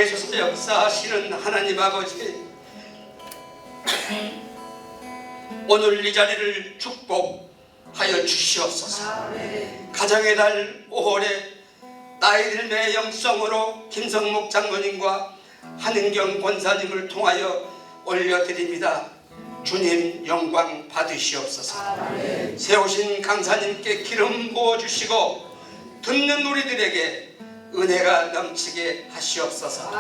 살아계셔서 역사하시는 하나님 아버지, 오늘 이 자리를 축복하여 주시옵소서. 가정의 달 5월에 나이 들매 영성으로 김성목 장로님과 한은경 권사님을 통하여 올려드립니다. 주님 영광 받으시옵소서. 세우신 강사님께 기름 부어주시고 듣는 우리들에게 은혜가 넘치게 하시옵소서.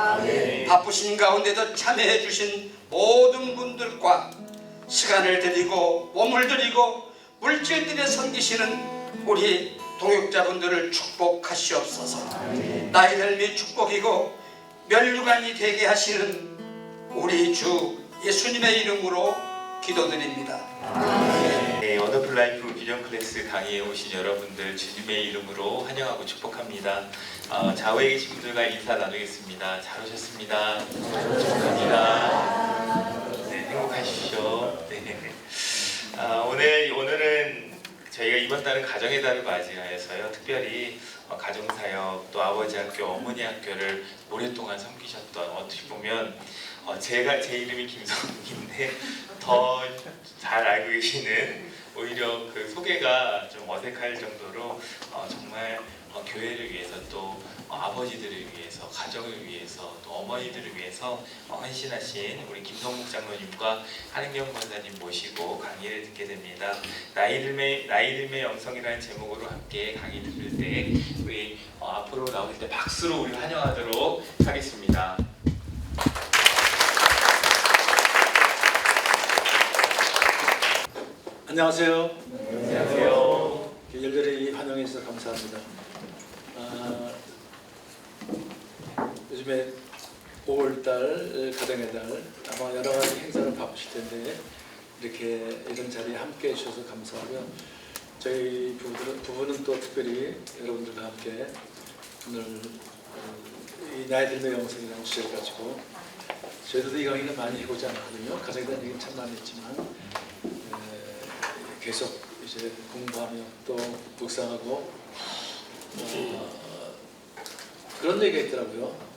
바쁘신 가운데도 참여해 주신 모든 분들과 시간을 드리고 몸을 드리고 물질들에 섬기시는 우리 동역자분들을 축복하시옵소서. 나이 들미 축복이고 멸류관이 되게 하시는 우리 주 예수님의 이름으로 기도드립니다. 네, 원더풀 라이프 비전 클래스 강의에 오신 여러분들 주님의 이름으로 환영하고 축복합니다. 좌우에 계신 분들과 인사 나누겠습니다. 잘 오셨습니다. 축복합니다. 네, 행복하십시오. 네. 오늘은 저희가 이번 달은 가정의 달을 맞이하여서요, 특별히 가정사역 또 아버지 학교, 어머니 학교를 오랫동안 섬기셨던, 어떻게 보면 제 이름이 김성욱인데 더 잘 알고 계시는, 오히려 그 소개가 좀 어색할 정도로 정말 교회를 위해서 또 아버지들을 위해서, 가정을 위해서, 또 어머니들을 위해서 헌신하신 우리 김성묵 장로님과 한은경 권사님 모시고 강의를 듣게 됩니다. 나이 들매 영성이라는 제목으로 함께 강의 들을 때 우리 앞으로 나오실 때 박수로 우리 환영하도록 하겠습니다. 안녕하세요. 안녕하세요. 열렬히 환영해 주셔서 감사합니다. 요즘에 5월달 가정의 달, 아마 여러 가지 행사를 바쁘실 텐데 이렇게 이런 자리에 함께 해주셔서 감사하고요. 저희 부부는 또 특별히 여러분들과 함께 오늘 이 나이 들매 영성이라는 주제를 가지고 저희도 이 강의는 많이 해보지 않았거든요. 가정에 대한 얘기는 참 많이 했지만 계속 이제 공부하며 또 묵상하고 그런 얘기가 있더라고요.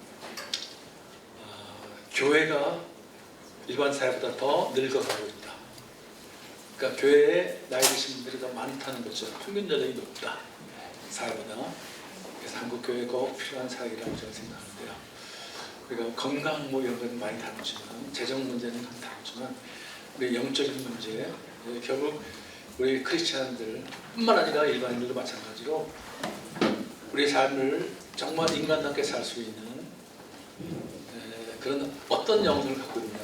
교회가 일반 사회보다 더 늙어가고 있다. 그러니까 교회에 나이 드신 분들이 더 많다는 거죠. 평균 연령이 높다, 사회보다. 그래서 한국 교회가 꼭 필요한 사역이라고 저는 생각하는데요. 그러니까 건강 뭐 이런 건 많이 다루지만, 재정 문제는 다루지만, 우리 영적인 문제, 결국 우리 크리스찬들 뿐만 아니라 일반인들도 마찬가지로 우리의 삶을 정말 인간답게 살 수 있는 그런 어떤 영성을 갖고 있느냐,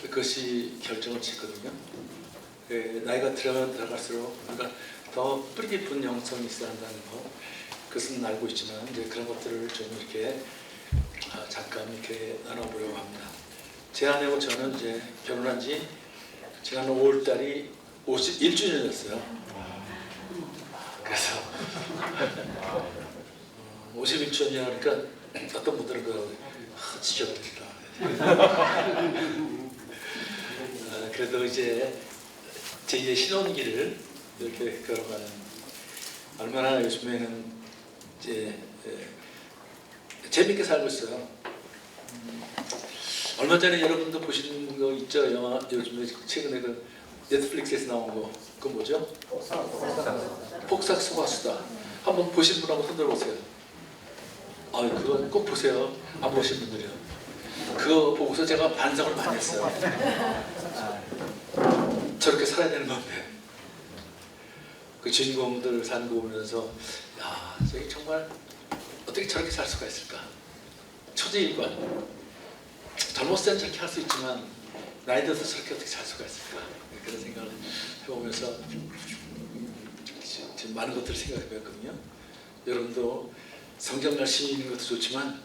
그것이 결정을 짓거든요. 나이가 들어갈수록 우리가 더 뿌리 깊은 영성이 있어야 한다는 것, 그것은 알고 있지만 이제 그런 것들을 좀 이렇게 잠깐 이렇게 나눠보려고 합니다. 제 아내하고 저는 이제 결혼한 지 지난 5월달이 51주년이었어요. 그래서 51주년이라 그러니까 어떤 분들은 지겹다. 그래도 이제 제2의 신혼기를 이렇게 걸어가는, 얼마나 요즘에는 이제 재밌게 살고 있어요. 얼마 전에 여러분도 보시는 거 있죠? 영화 요즘에 최근에 그 넷플릭스에서 나온 거, 그거 뭐죠? 폭삭 소가수다. 한번 보신 분 한번 손들어 보세요. 그거 꼭 보세요. 안 보신 분들이요. 그거 보고서 제가 반성을 많이 했어요. 저렇게 살아야 되는 건데. 그 주인공들 사는 거 보면서, 야, 저기 정말 어떻게 저렇게 살 수가 있을까? 초지일관. 젊었을 땐 저렇게 할 수 있지만 나이 들어서 저렇게 어떻게 살 수가 있을까? 그런 생각을 해보면서 지금 많은 것들을 생각해봤거든요. 여러분도 성경 열심히 읽는 것도 좋지만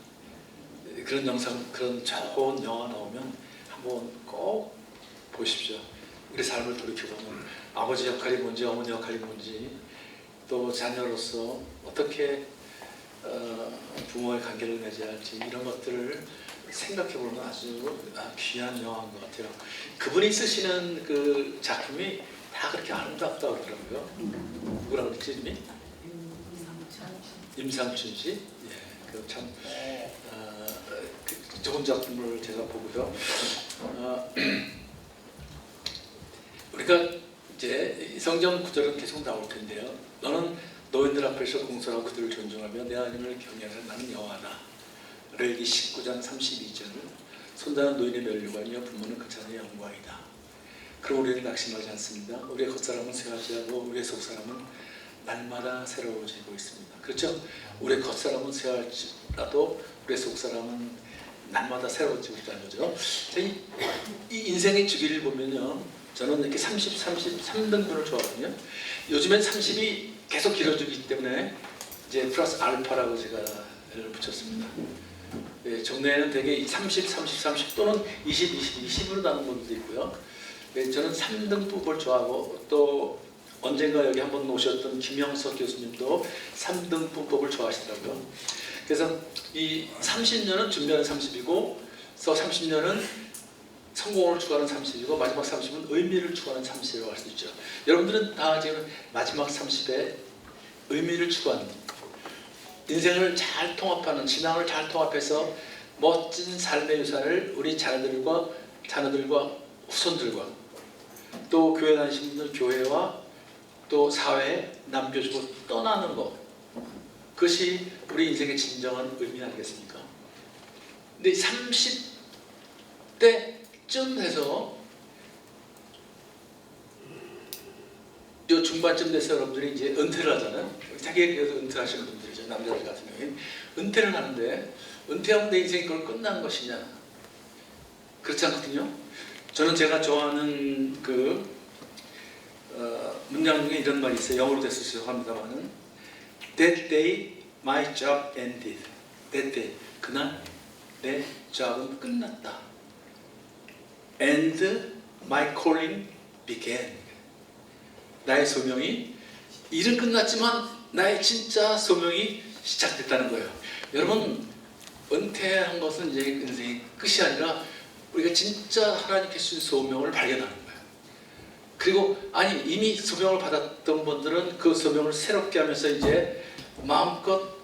그런 영상, 그런 좋은 영화 나오면 한번 꼭 보십시오. 우리 삶을 돌이켜보면 아버지 역할이 뭔지, 어머니 역할이 뭔지, 또 자녀로서 어떻게 부모의 관계를 맺어야 할지, 이런 것들을 생각해보면 아주 귀한 영화인 것 같아요. 그분이 쓰시는 그 작품이 다 그렇게 아름답다고 그러더라고요. 누구라고 그랬지, 이름이? 임상춘 씨? 예, 그 참 좋은 작품을 제가 보고요. 우리가 이제 성경 구절은 계속 나올 텐데요. 너는 노인들 앞에서 공손하고 그들을 존중하며 내 하나님을 경외하는 나는 여호와다. 레위기 19장 32절을 손자는 노인의 면류관이요 부모는 그 자녀의 영광이다. 그럼 우리는 낙심하지 않습니다. 우리의 겉사람은 쇠하지 않고 우리의 속사람은 날마다 새로워지고 있습니다. 그렇죠? 우리의 겉사람은 쇠할지라도 우리의 속사람은 날마다 새로워지고 있다는 거죠. 이 인생의 주기를 보면요, 저는 이렇게 30, 3등분을 좋아하거든요. 요즘엔 30이 계속 길어지기 때문에 이제 플러스 알파라고 제가 붙였습니다. 예, 종래에는 되게 30, 30, 30 또는 20, 20, 20으로 나눈 분도 있고요. 예, 저는 3등분을 좋아하고 또 언젠가 여기 한번 오셨던 김영석 교수님도 3등분법을 좋아하시더라고요. 그래서 이 30년은 준비하는 30이고, 또 30년은 성공을 추구하는 30이고, 마지막 30은 의미를 추구하는 30이라고 할 수 있죠. 여러분들은 다 지금 마지막 30에 의미를 추구하는, 인생을 잘 통합하는, 신앙을 잘 통합해서 멋진 삶의 유산을 우리 자녀들과 후손들과 또 교회 다니시는 분들 교회와 또 사회에 남겨주고 떠나는 것, 그것이 우리 인생의 진정한 의미 아니겠습니까? 근데 30대쯤 해서 요 중반쯤 돼서 여러분들이 이제 은퇴를 하잖아요. 자기에 비해서 은퇴하시는 분들이죠. 남자들 같은 경우에 은퇴를 하는데, 은퇴하면 내 인생이 그걸 끝난 것이냐? 그렇지 않거든요. 저는 제가 좋아하는 문장 중에 이런 말이 있어요. 영어로 됐을 합니다만은 That day my job ended. That day, 그날 내 job은 끝났다. And my calling began. 나의 소명이, 일은 끝났지만 나의 진짜 소명이 시작됐다는 거예요. 여러분, 은퇴한 것은 이제 인생의 끝이 아니라 우리가 진짜 하나님께 주신 소명을 발견하는 거예요. 그리고 이미 소명을 받았던 분들은 그 소명을 새롭게 하면서 이제 마음껏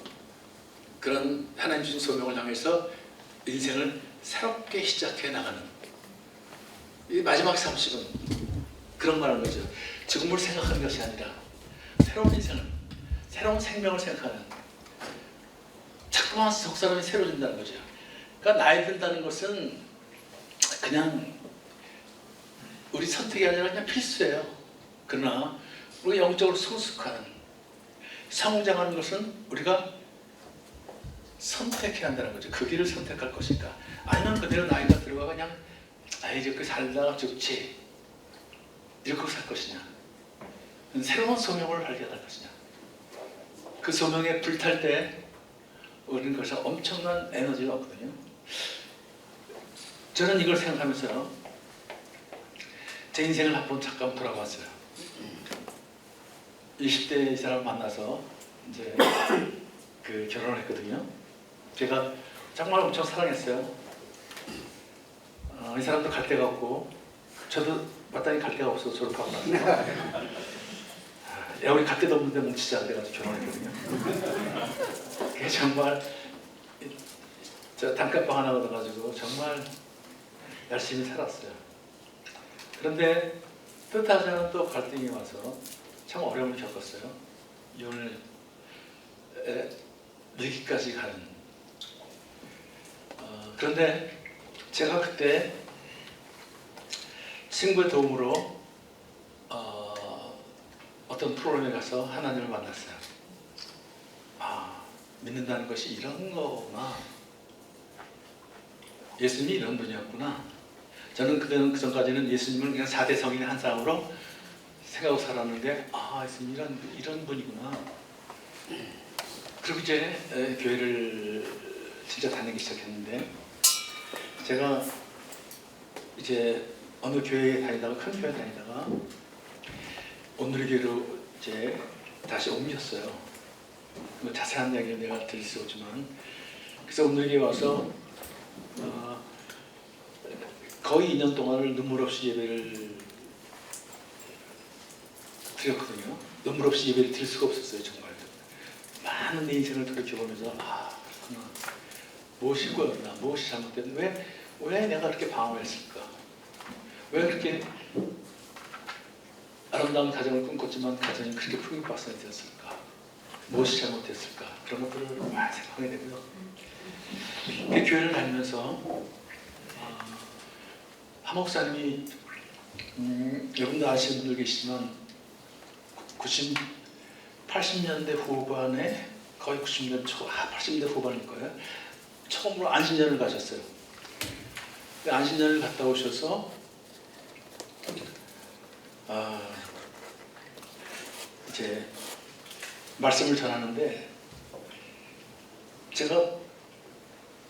그런 하나님 주신 소명을 향해서 인생을 새롭게 시작해 나가는, 이 마지막 30은 그런 말하는 거죠. 죽음을 생각하는 것이 아니라 새로운 인생을, 새로운 생명을 생각하는, 자꾸만 속사람이 새로워진다는 거죠. 그러니까 나이 든다는 것은 그냥 우리 선택이 아니라 그냥 필수예요. 그러나 우리가 영적으로 성숙하는, 성장하는 것은 우리가 선택해야 한다는 거죠. 그 길을 선택할 것인가, 아니면 그대로 나이가 들어가 그냥 이렇게 살다가 죽지, 이렇게 살 것이냐, 새로운 소명을 발견할 것이냐. 그 소명에 불탈 때 우리는 그래서 엄청난 에너지가 없거든요. 저는 이걸 생각하면서 제 인생을 한번 잠깐 돌아봤어요. 20대 이 사람 만나서 이제 결혼을 했거든요. 제가 정말 엄청 사랑했어요. 이 사람도 갈 데가 없고 저도 마땅히 갈 데가 없어서 졸업하고 나서 우리 갈 데도 없는데 뭉치자 그래가지고 결혼했거든요. 그게 정말 저 단칸방 하나 얻어가지고 정말 열심히 살았어요. 그런데 뜻하지 않은 또 갈등이 와서 참 어려움을 겪었어요. 이혼을 늘기까지 가는. 그런데 제가 그때 친구의 도움으로 어떤 프로그램에 가서 하나님을 만났어요. 믿는다는 것이 이런 거구나. 예수님이 이런 분이었구나. 저는 그 전까지는 예수님을 그냥 4대 성인의 한 사람으로 생각하고 살았는데, 예수님 이런 분이구나. 그리고 이제 교회를 진짜 다니기 시작했는데, 제가 이제 어느 교회에 다니다가, 큰 교회에 다니다가 오늘의 교회로 이제 다시 옮겼어요. 뭐 자세한 이야기는 내가 드릴 수 없지만, 그래서 오늘의 교회에 와서 거의 2년 동안을 눈물 없이 예배를 드렸거든요. 눈물 없이 예배를 드릴 수가 없었어요. 정말 많은 내 인생을 돌이켜보면서 그렇구나. 무엇이 꼬였나, 무엇이 잘못됐나, 왜 내가 그렇게 방황을 했을까? 왜 그렇게 아름다운 가정을 꿈꿨지만 가정이 그렇게 풍요박산이 되었을까? 무엇이 잘못됐을까? 그런 것들을 많이 생각하게 되고요. 그 교회를 다니면서 한 목사님이 여러분도 아시는 분들 계시지만 80년대 후반에 거의 90년 초, 80년대 후반일 거예요. 처음으로 안신년을 가셨어요. 안신년을 갔다 오셔서 이제 말씀을 전하는데 제가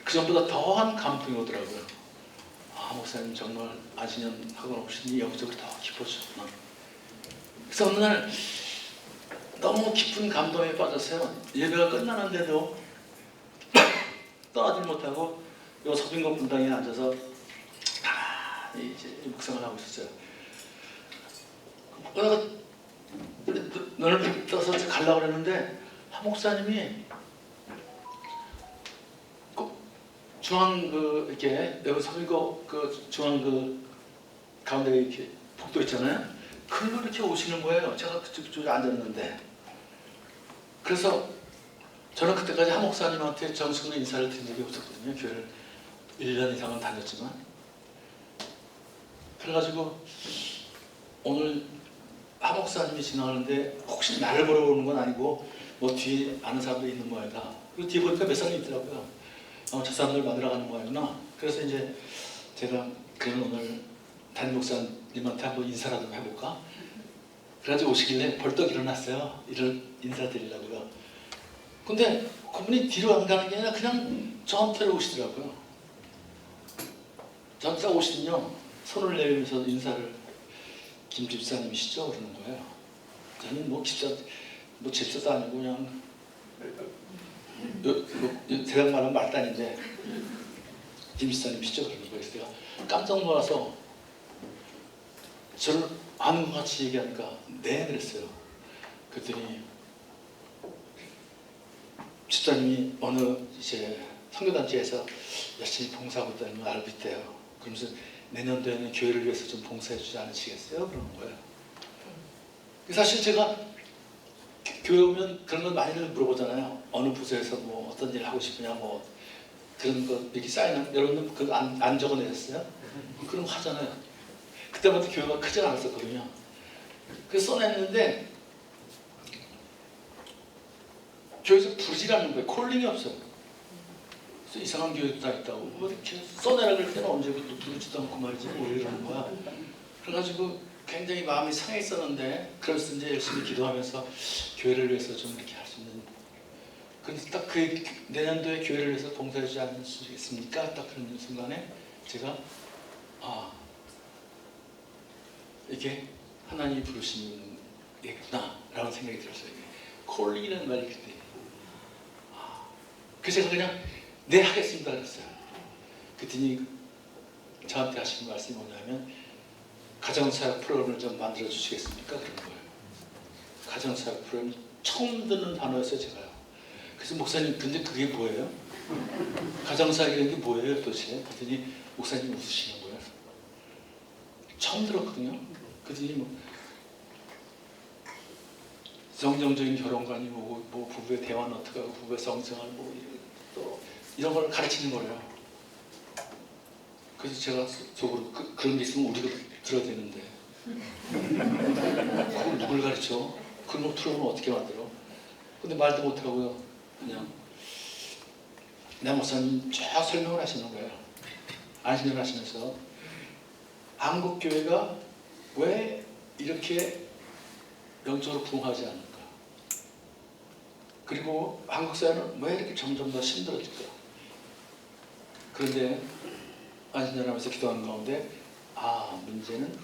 그 전보다 더한 감동이 오더라고요. 목사님 정말 안신년 하고 오시니 여기저기 더 깊어졌구나. 그래서 어느 날 너무 깊은 감동에 빠졌어요. 예배가 끝나는데도 떠나지 못하고 요 서빙공 분당에 앉아서 이제 묵상을 하고 있었어요. 그러다가 눈을 떠서 가려고 그랬는데 한 목사님이 중앙 이렇게 여기 서빙공 중앙 가운데 이렇게 복도 있잖아요. 그걸로 이렇게 오시는 거예요. 제가 그쪽에 앉았는데. 그래서 저는 그때까지 한 목사님한테 정식으로 인사를 드린 적이 없었거든요. 교회를 1년 이상은 다녔지만. 그래가지고 오늘 한 목사님이 지나가는데 혹시 나를 보러 오는 건 아니고 뭐 뒤에 아는 사람도 있는 모양이다. 그리고 뒤에 보니까 몇 사람이 있더라고요. 저 사람들 만나러 가는 모양이구나. 그래서 이제 제가 그러면 오늘 담임 목사님한테 한번 인사라도 해볼까? 그래가지고 오시길래 벌떡 일어났어요. 인사드리려고요. 근데 그분이 뒤로 안 가는 게 아니라 그냥 저한테로 오시더라고요. 저한테 오시면요 손을 내밀면서 인사를 김 집사님이시죠? 그러는 거예요. 저는 뭐 집사도 아니고 그냥 대학 말하면 말단인데 김 집사님이시죠? 그러는 거예요. 그래서 제가 깜짝 놀라서 저를 아는 것 같이 얘기하니까 네 그랬어요. 그랬더니 집사님이 어느 이제 선교단체에서 열심히 봉사하고 있다는 걸 알고 있대요. 그러면서 내년도에는 교회를 위해서 좀 봉사해 주지 않으시겠어요? 그러는 거예요. 사실 제가 교회 오면 그런 걸 많이들 물어보잖아요. 어느 부서에서 뭐 어떤 일 하고 싶으냐 뭐 그런 거 이렇게 쌓이는 여러분들 그거 안 적어내셨어요? 그런 거 하잖아요. 그때부터 교회가 크지 않았었거든요. 그래서 써냈는데 교회에서 부르질 않는 거예요. 콜링이 없어요. 그래서 이상한 교회도 다 있다고 뭐 이렇게 써내라 그럴 때는 언제 부르지도 않고 말이지 왜 이러는 거야. 그래가지고 굉장히 마음이 상했었는데 그래서 이제 열심히 기도하면서 교회를 위해서 좀 이렇게 할 수 있는 그래서 딱 그 내년도에 교회를 위해서 봉사해주지 않으시겠습니까? 딱 그런 순간에 제가 이게 하나님이 부르시는 게구나 라는 생각이 들었어요. 콜링이라는 말이 그때 그래서 제가 그냥 네 하겠습니다 그랬어요. 그랬더니 저한테 하신 말씀이 뭐냐면 가정사역 프로그램을 좀 만들어 주시겠습니까? 그런 거예요. 가정사역 프로그램 처음 듣는 단어였어요 제가요. 그래서 목사님 근데 그게 뭐예요? 가정사역이라는 게 뭐예요 도대체? 그랬더니 목사님 웃으시는 거예요. 처음 들었거든요. 그랬더니 뭐 성경적인 결혼관이 뭐 부부의 대화는 어떻게 하고 부부의 성생활 뭐 또 이런 걸 가르치는 거예요. 그래서 제가 속으로 그런 게 있으면 우리가 들어야 되는데 그걸 누굴 가르쳐? 그런 거 프로그램을 어떻게 만들어? 근데 말도 못하고요. 그냥 내 목사님 쫙 설명을 하시는 거예요. 안신을 하시면서 한국교회가 왜 이렇게 영적으로 부흥하지 않을까? 그리고 한국 사회는 왜 이렇게 점점 더 힘들어질까? 그런데 안신전하면서 기도하는 가운데 문제는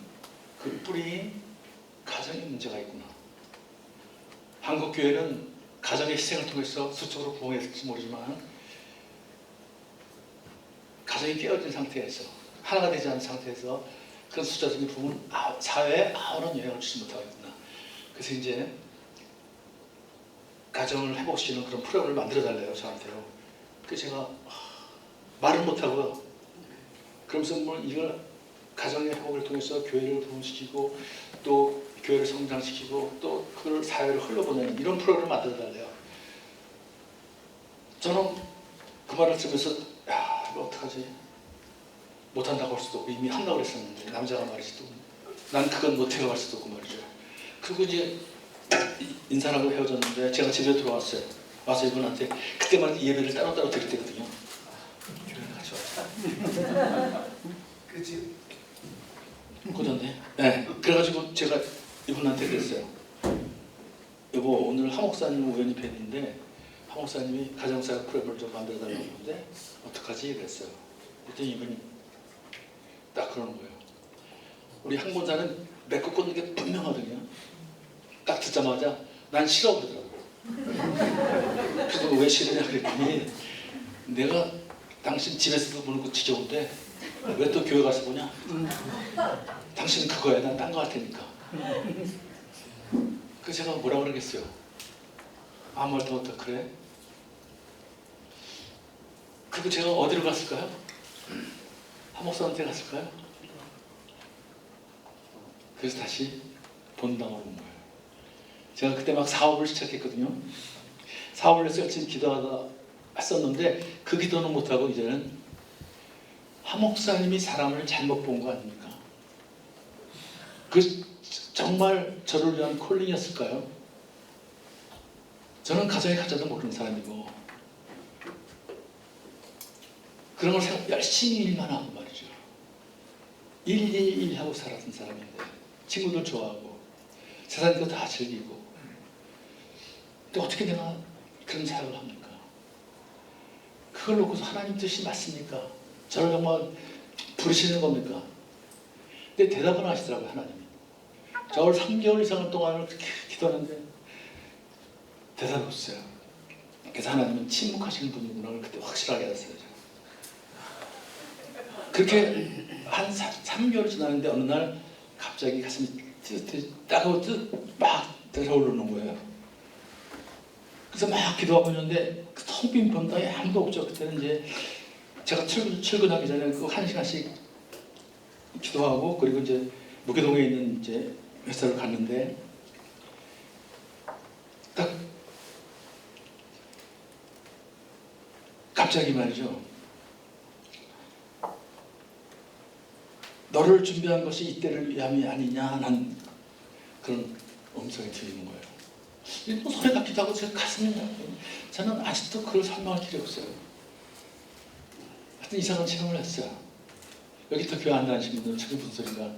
그 뿌리인 가정의 문제가 있구나. 한국 교회는 가정의 희생을 통해서 수적으로 부흥했을지 모르지만 가정이 깨어진 상태에서 하나가 되지 않은 상태에서 그런 수적인 부흥은 사회에 아무런 영향을 주지 못하고 있구나. 그래서 이제 가정을 회복시키는 그런 프로그램을 만들어 달래요 저한테요. 그래서 제가 말을 못하고요. 그러면서 뭐 이걸 가정의 회복을 통해서 교회를 도움시키고 또 교회를 성장시키고 또 그걸 사회로 흘러보내는 이런 프로그램을 만들어달래요. 저는 그 말을 들으면서 야 이거 어떡하지? 못한다고 할 수도 없고 이미 한다고 그랬었는데 남자가 말이지 또 난 그건 못해요 할 수도 없고 말이죠. 그리고 이제 인사하고 헤어졌는데 제가 집에 들어왔어요. 와서 이분한테 그때만 예배를 따로따로 드릴 때거든요. 교회를 같이 왔다. 그치? 그러던데. 네. 그래가지고 제가 이분한테 그랬어요. 여보 오늘 하 목사님 우연히 뵀는데 하 목사님이 가정사역 프로그램을 좀 만들어달라고 하는데 어떡하지? 그랬어요. 그랬더니 이분이 딱 그러는 거예요. 우리 한 권사는 메꿔 꽂는 게 분명하거든요. 딱 듣자마자 난 싫어 그러더라고요. 그래서 왜 싫으냐 그랬더니 내가 당신 집에서도 보는 거 지겨운데 왜 또 교회 가서 보냐? 당신은 그거야. 난 딴 거 할 테니까. 그래서 제가 뭐라 그러겠어요? 아무 말도 못해. 그래? 그리고 제가 어디로 갔을까요? 한 목사한테 갔을까요? 그래서 다시 본당으로 온 거예요. 제가 그때 막 사업을 시작했거든요. 사업을 해서 열심히 기도하다 했었는데 그 기도는 못하고 이제는 하 목사님이 사람을 잘못 본 거 아닙니까? 그 정말 저를 위한 콜링이었을까요? 저는 가정의 가자도 모르는 사람이고 그런 걸 열심히 일만 하고 말이죠. 일 하고 살았던 사람인데 친구들 좋아하고 세상 거 다 즐기고 근데 어떻게 내가 그런 생각을 합니까? 그걸 놓고서 하나님 뜻이 맞습니까? 저를 정말 부르시는 겁니까? 근데 대답은 하시더라고요 하나님이. 저를 3개월 이상 동안을 그렇게 기도하는데 대답이 없어요. 그래서 하나님은 침묵하시는 분이구나 그때 확실하게 알았어요. 그렇게 한 3개월 지났는데 어느 날 갑자기 가슴이 따가워 막 들어오르는 거예요. 그래서 막 기도하고 있는데 그 텅 빈 본당에 아무도 없죠. 그때는 이제 제가 출근하기 전에 그 1시간씩 기도하고 그리고 이제 무교동에 있는 이제 회사를 갔는데 딱 갑자기 말이죠. 너를 준비한 것이 이때를 위함이 아니냐 하는 그런 음성이 들리는 거예요. 뭐 소리 같기도 하고 제 가슴이 저는 아직도 그걸 설명할 필요 없어요. 하여튼 이상한 체험을 했어요. 여기 또 교회 안 다니시는 분들은 저게 무슨 소리가.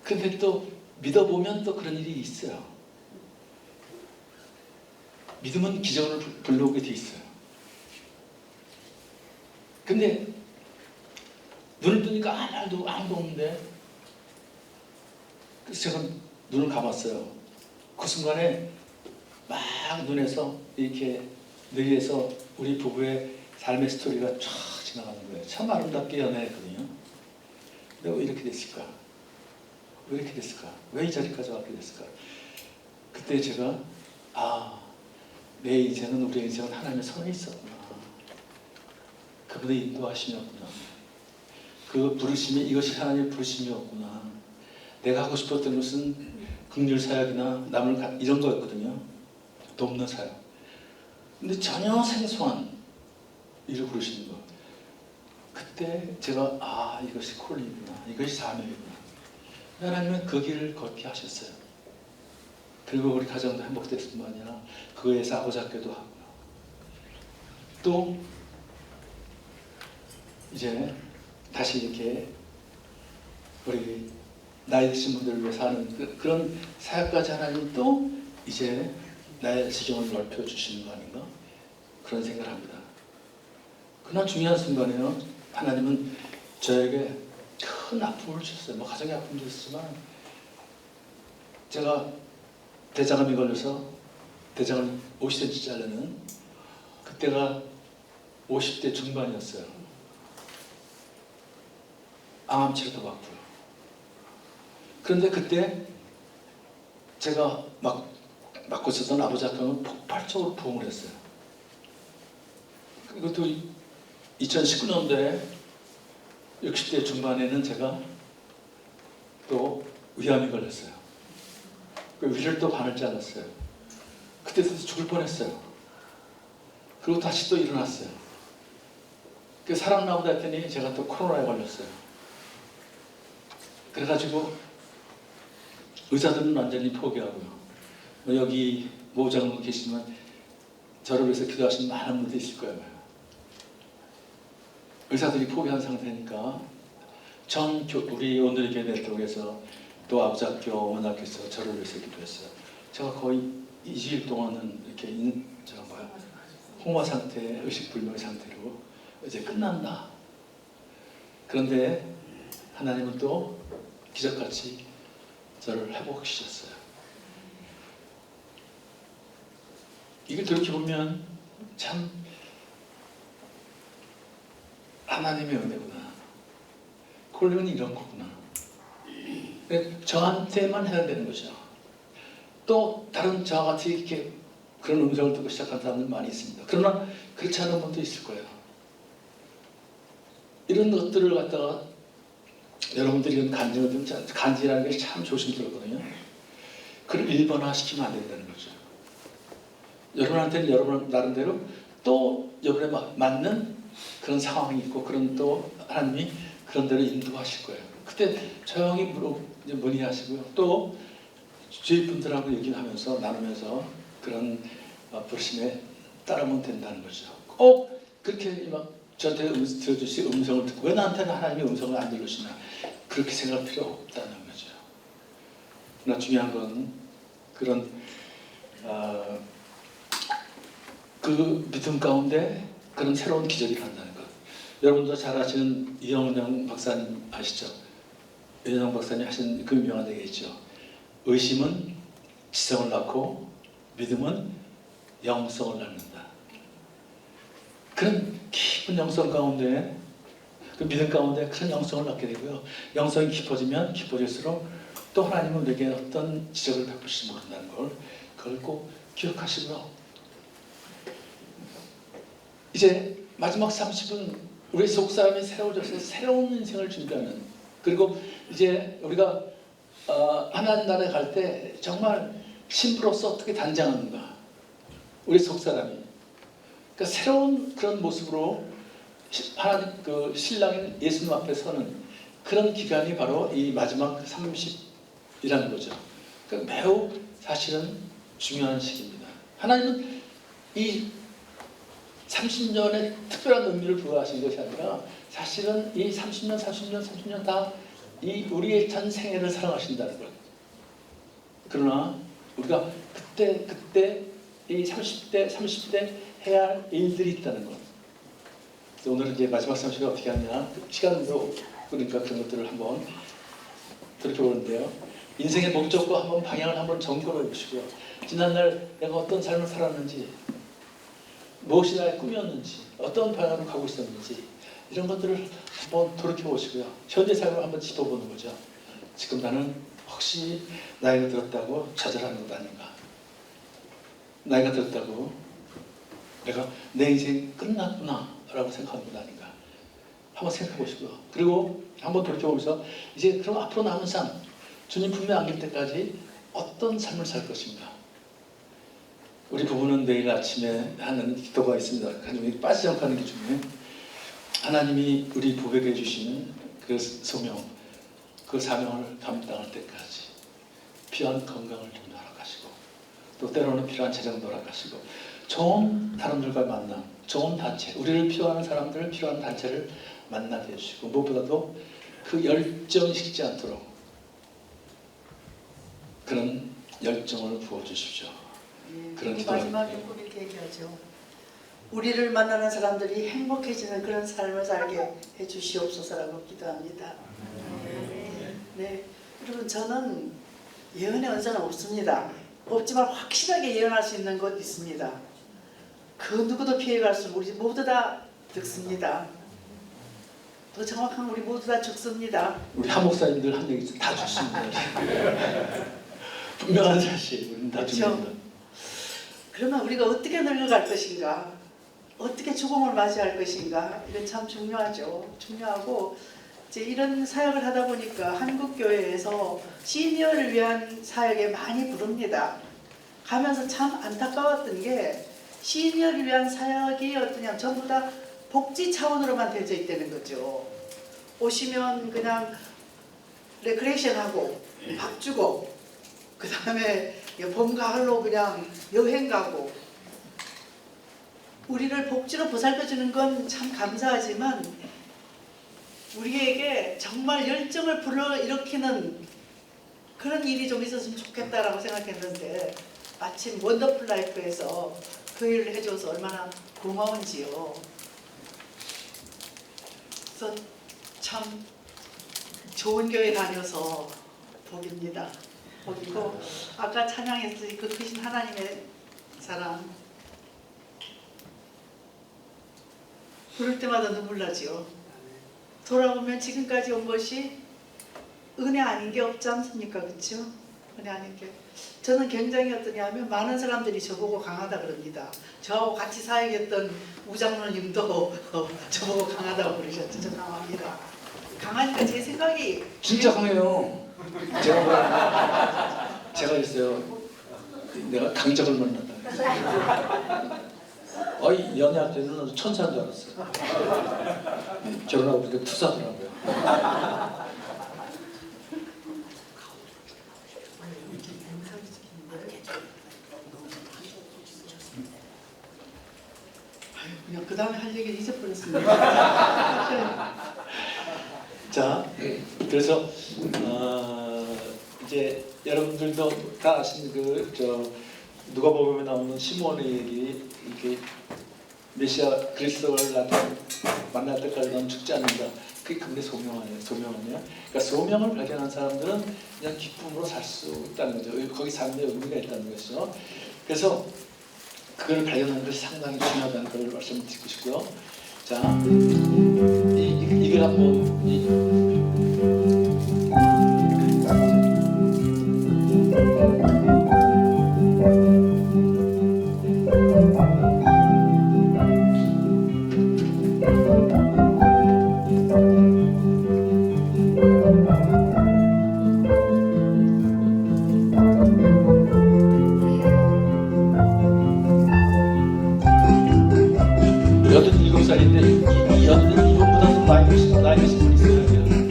근데 또 믿어보면 또 그런 일이 있어요. 믿음은 기적을 불러오게 돼 있어요. 근데 눈을 뜨니까 아무도 없는데 그래서 제가 눈을 감았어요. 그 순간에 막 눈에서 이렇게 뇌에서 우리 부부의 삶의 스토리가 쫙 지나가는 거예요. 참 아름답게 연애했거든요. 근데 왜 이렇게 됐을까? 왜 이렇게 됐을까? 왜 이 자리까지 왔게 됐을까? 그때 제가 내 인생은 우리 인생은 하나님의 손에 있었구나. 그분의 인도하심이었구나. 그 부르심이 이것이 하나님의 부르심이었구나. 내가 하고 싶었던 것은 긍휼 사역이나 남을 이런 거였거든요. 돕는 사역. 근데 전혀 생소한 일을 부르시는 거. 그때 제가 이것이 콜링이구나. 이것이 사명이구나. 하나님은 그 길을 걷게 하셨어요. 그리고 우리 가정도 행복됐을 뿐만 아니라 그거에서 아버지 학교도 하고요. 또 이제 다시 이렇게 우리 나이 드신 분들을 위해서 하는 그런 사역까지 하나님 또 이제 나의 지경을 넓혀주시는 거 아닌가? 그런 생각을 합니다. 그러나 중요한 순간에요. 하나님은 저에게 큰 아픔을 주셨어요. 뭐 가정의 아픔도 있지만 제가 대장암이 걸려서 대장을 50cm 자르는 그때가 50대 중반이었어요. 암 치료도 받고요. 그런데 그때 제가 맡고 있었던 아버지 학교는 폭발적으로 부흥을 했어요. 그리고 또 2019년도에 60대 중반에는 제가 또 위암이 걸렸어요. 그 위를 또 반을 잘랐어요. 그때도 죽을 뻔했어요. 그리고 다시 또 일어났어요. 그 살아나보다 했더니 제가 또 코로나에 걸렸어요. 그래가지고 의사들은 완전히 포기하고요. 여기 모장로 계시지만 저를 위해서 기도하시는 많은 분들이 있을 거예요. 의사들이 포기한 상태니까 우리 오늘의 교회 네트워크에서 또 아버지학교 어머니학교에서 저를 위해서 기도했어요. 제가 거의 2주일 동안은 이렇게 홍화 상태, 의식불명 상태로 이제 끝난다. 그런데 하나님은 또 기적같이 저를 회복시켰어요. 이걸 돌이켜보면 참 하나님의 은혜구나. 콜링은 이런 거구나. 저한테만 해야 되는 거죠. 또 다른 저와 같이 이렇게 그런 음성을 듣고 시작한 사람들 많이 있습니다. 그러나 그렇지 않은 분도 있을 거예요. 이런 것들을 갖다가 여러분들이 이런 간지라는 게 참 조심스럽거든요. 그걸 일반화시키면 안 된다는 거죠. 여러분한테는 여러분 나름대로 또 여러분에 맞는 그런 상황이 있고 그런 또 하나님이 그런 대로 인도하실 거예요. 그때 조용히 문의하시고요. 또 주위 분들하고 얘기하면서 나누면서 그런 부르심에 따르면 된다는 거죠. 꼭 그렇게 막 저한테 들어주시 음성을 듣고 왜 나한테는 하나님의 음성을 안 들으시나 그렇게 생각할 필요 없다는 거죠. 그러나 중요한 건 그런 그 믿음 가운데 그런 새로운 기적이 일어난다는 것. 여러분도 잘 아시는 이영영 박사님 아시죠? 이영영 박사님 하신 그 유명한 얘기 있죠. 의심은 지성을 낳고 믿음은 영성을 낳는다. 그런 깊은 영성 가운데 그 믿음 가운데 큰 영성을 낳게 되고요. 영성이 깊어지면 깊어질수록 또 하나님은 우리에게 어떤 지적을 베푸실지 모른다는 걸 그걸 꼭 기억하시고요. 이제 마지막 30은 우리 속사람이 새로워져서 새로운 인생을 준비하는 그리고 이제 우리가 하나님 나라에 갈 때 정말 신부로서 어떻게 단장하는가 우리 속사람이 그러니까 새로운 그런 모습으로 하나님 그 신랑인 예수님 앞에 서는 그런 기간이 바로 이 마지막 30이라는 거죠. 그러니까 매우 사실은 중요한 시기입니다. 하나님은 이 30년의 특별한 의미를 부여하신 것이 아니라 사실은 이 30년 다 이 우리의 전 생애를 사랑하신다는 것. 그러나 우리가 그때 이 30대 해야 할 일들이 있다는 것. 그래서 오늘은 이제 마지막 30일 어떻게 하냐 시간도 그러니까 그런 것들을 한번 돌이켜보는데요. 인생의 목적과 한번 방향을 한번 점검해 보시고요. 지난날 내가 어떤 삶을 살았는지 무엇이 나의 꿈이었는지 어떤 방향으로 가고 있었는지 이런 것들을 한번 돌이켜보시고요. 현재 삶을 한번 짚어보는 거죠. 지금 나는 혹시 나이가 들었다고 좌절하는 것 아닌가. 나이가 들었다고 내가 내 인생 끝났구나 라고 생각하는 것 아닌가. 한번 생각해 보시고요. 그리고 한번 돌이켜보면서 이제 그럼 앞으로 남은 삶 주님 품에 안길 때까지 어떤 삶을 살 것인가. 우리 부부는 내일 아침에 하는 기도가 있습니다. 가정이 빠지지 않고 하는 게 중에 하나님이 우리 부부에게 주시는 그 소명, 그 사명을 감당할 때까지 필요한 건강을 좀 허락하시고 또 때로는 필요한 재정도 허락하시고 좋은 사람들과 만남, 좋은 단체, 우리를 필요하는 사람들, 필요한 단체를 만나게 해주시고 무엇보다도 그 열정이 식지 않도록 그런 열정을 부어주십시오. 그런 기도를 마지막에 이렇게 얘기하죠. 우리를 만나는 사람들이 행복해지는 그런 삶을 살게 해주시옵소서라고 기도합니다. 네, 여러분 저는 예언의 은사는 없습니다. 없지만 확실하게 예언할 수 있는 것 있습니다. 그 누구도 피해갈 수 우리 모두 다 듣습니다. 더 정확한 우리 모두 다 죽습니다. 우리 하 목사님들 한 얘기 다 죽습니다. 분명한 사실 우리는 다 그렇죠? 죽습니다. 그러면 우리가 어떻게 늙어갈 것인가? 어떻게 죽음을 맞이할 것인가, 이건 참 중요하죠. 중요하고 이제 이런 사역을 하다 보니까 한국 교회에서 시니어를 위한 사역에 많이 부릅니다. 가면서 참 안타까웠던 게 시니어를 위한 사역이 어떠냐, 전부 다 복지 차원으로만 되어져 있다는 거죠. 오시면 그냥 레크레이션 하고 밥 주고 그 다음에 봄 가을로 그냥 여행 가고, 우리를 복지로 보살펴주는 건 참 감사하지만 우리에게 정말 열정을 불러일으키는 그런 일이 좀 있었으면 좋겠다라고 생각했는데, 마침 원더풀 라이프에서 그 일을 해줘서 얼마나 고마운지요. 그래서 참 좋은 교회 다녀서 복입니다. 복이고, 아까 찬양했듯이 그 크신 하나님의 사랑 부를 때마다 눈물 나지요. 돌아보면 지금까지 온 것이 은혜 아닌 게 없지 않습니까? 그렇죠? 은혜 아닌 게. 저는 굉장히 어떠냐면 많은 사람들이 저보고 강하다 그럽니다. 저하고 같이 사역했던 우장로님도 저보고 강하다고 그러셨죠. 저 강합니다. 강하니까 제 생각이 진짜 강해요. 제가 있어요. 내가 강적을 만났다. 연애할 때는 천사인 줄 알았어요. 결혼하고 보니까 투사더라고요. 그냥 그 다음에 할 얘기를 잊어버렸습니다. 자, 그래서 이제 여러분들도 다 아시는 누가복음에 나오는 시몬의 얘기, 이렇게 메시아 그리스도를 만날 때까지 넌 죽지 않는다. 그게 근데 소명이에요. 그러니까 소명을 발견한 사람들은 그냥 기쁨으로 살 수 있다는 거죠. 거기 삶에 의미가 있다는 것이죠. 그래서 그걸 발견하는 것이 상당히 중요하다는 걸 말씀드리고 싶고요. 자, 이걸 한번 살인데 이 87살인데 이분보다도 나이가 10분 있어요.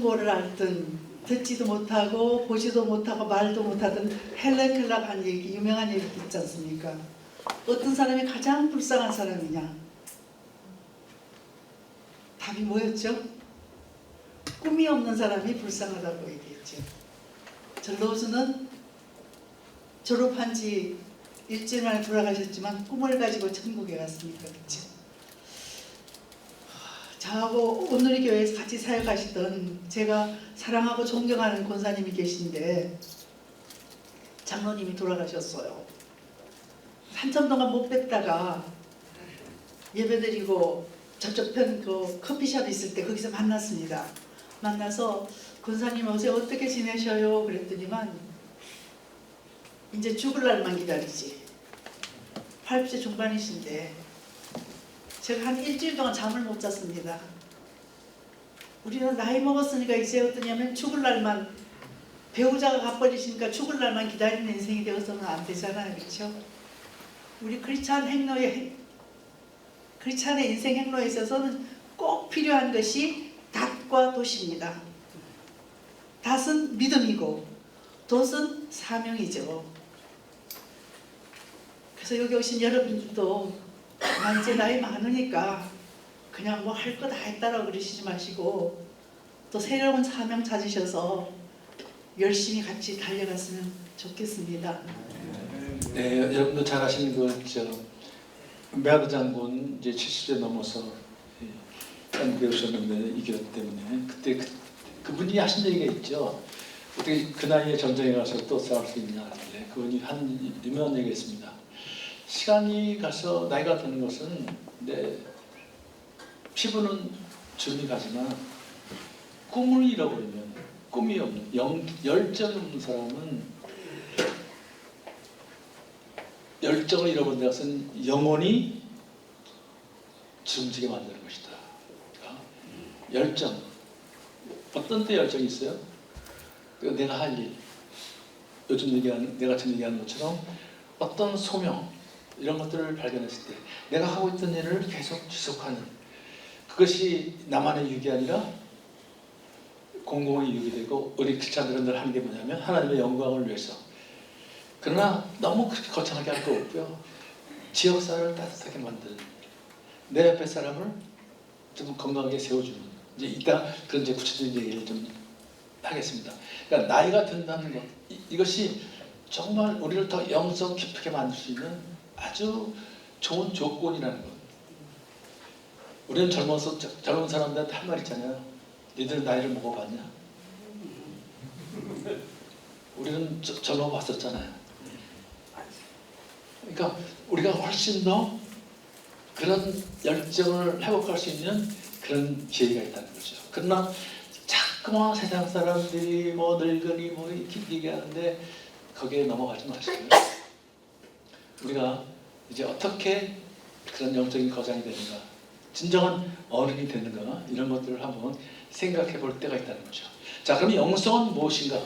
한국어를 알든 듣지도 못하고 보지도 못하고 말도 못하던 헬렌 켈러가 한 얘기, 유명한 얘기 있지 않습니까? 어떤 사람이 가장 불쌍한 사람이냐? 답이 뭐였죠? 꿈이 없는 사람이 불쌍하다고 얘기했죠. 저 로즈는 졸업한 지 일주일 만에 돌아가셨지만 꿈을 가지고 천국에 갔으니까 그렇죠. 저하고 온누리 교회에서 같이 사역하시던 제가 사랑하고 존경하는 권사님이 계신데 장로님이 돌아가셨어요. 한참 동안 못 뵀다가 예배드리고 저쪽 편 그 커피숍 있을 때 거기서 만났습니다. 만나서 권사님 어제 어떻게 지내셔요? 그랬더니만 이제 죽을 날만 기다리지. 80세 중반이신데 제가 한 일주일 동안 잠을 못 잤습니다. 우리는 나이 먹었으니까 이제 어떠냐면 죽을 날만, 배우자가 가버리시니까 죽을 날만 기다리는 인생이 되어서는 안 되잖아요. 그렇죠? 우리 크리스찬의 인생 행로에 있어서는 꼭 필요한 것이 닷과 돛입니다. 닷은 믿음이고 돛은 사명이죠. 그래서 여기 오신 여러분들도 나 이제 나이 많으니까 그냥 뭐 할 거 다 했다라고 그러시지 마시고 또 새로운 사명 찾으셔서 열심히 같이 달려갔으면 좋겠습니다. 네, 여러분도 잘 아시는 메아드 장군 이제 70세 넘어서 한국에 오셨는데 이겼기 때문에 그때 그분이 하신 얘기가 있죠. 어떻게 그 나이에 전쟁에 가서 또 싸울 수 있냐 하는데 그분이 한 유명한 얘기가 있습니다. 시간이 가서 나이가 드는 것은 내 피부는 주름이 가지만 꿈을 잃어버리면 꿈이 없는 열정이 없는 사람은 열정을 잃어버린 것은 영원히 주름지게 만드는 것이다. 열정. 어떤 때 열정이 있어요? 내가 할 일. 요즘 내가 지금 얘기하는 것처럼 어떤 소명 이런 것들을 발견했을 때 내가 하고 있던 일을 계속 지속하는 그것이 나만의 유익이 아니라 공공의 유익이 되고 우리 크리스찬들은 늘 하는 게 뭐냐면 하나님의 영광을 위해서. 그러나 너무 그렇게 거창하게 할 거 없고요. 지역사회를 따뜻하게 만드는 내 옆에 사람을 좀 건강하게 세워주는 이제 이따 그런 이제 구체적인 얘기를 좀 하겠습니다. 그러니까 나이가 든다는 것 이것이 정말 우리를 더 영성 깊게 만들 수 있는 아주 좋은 조건이라는 것. 우리는 젊은 사람들한테 할 말 있잖아요. 니들 나이를 먹어봤냐? 우리는 젊어 봤었잖아요. 그러니까 우리가 훨씬 더 그런 열정을 회복할 수 있는 그런 기회가 있다는 거죠. 그러나 자꾸만 세상 사람들이 뭐 늙은이 뭐 이렇게 얘기하는데 거기에 넘어가지 마시고요. 우리가 이제 어떻게 그런 영적인 거장이 되는가, 진정한 어른이 되는가 이런 것들을 한번 생각해 볼 때가 있다는 거죠. 자, 그럼 영성은 무엇인가?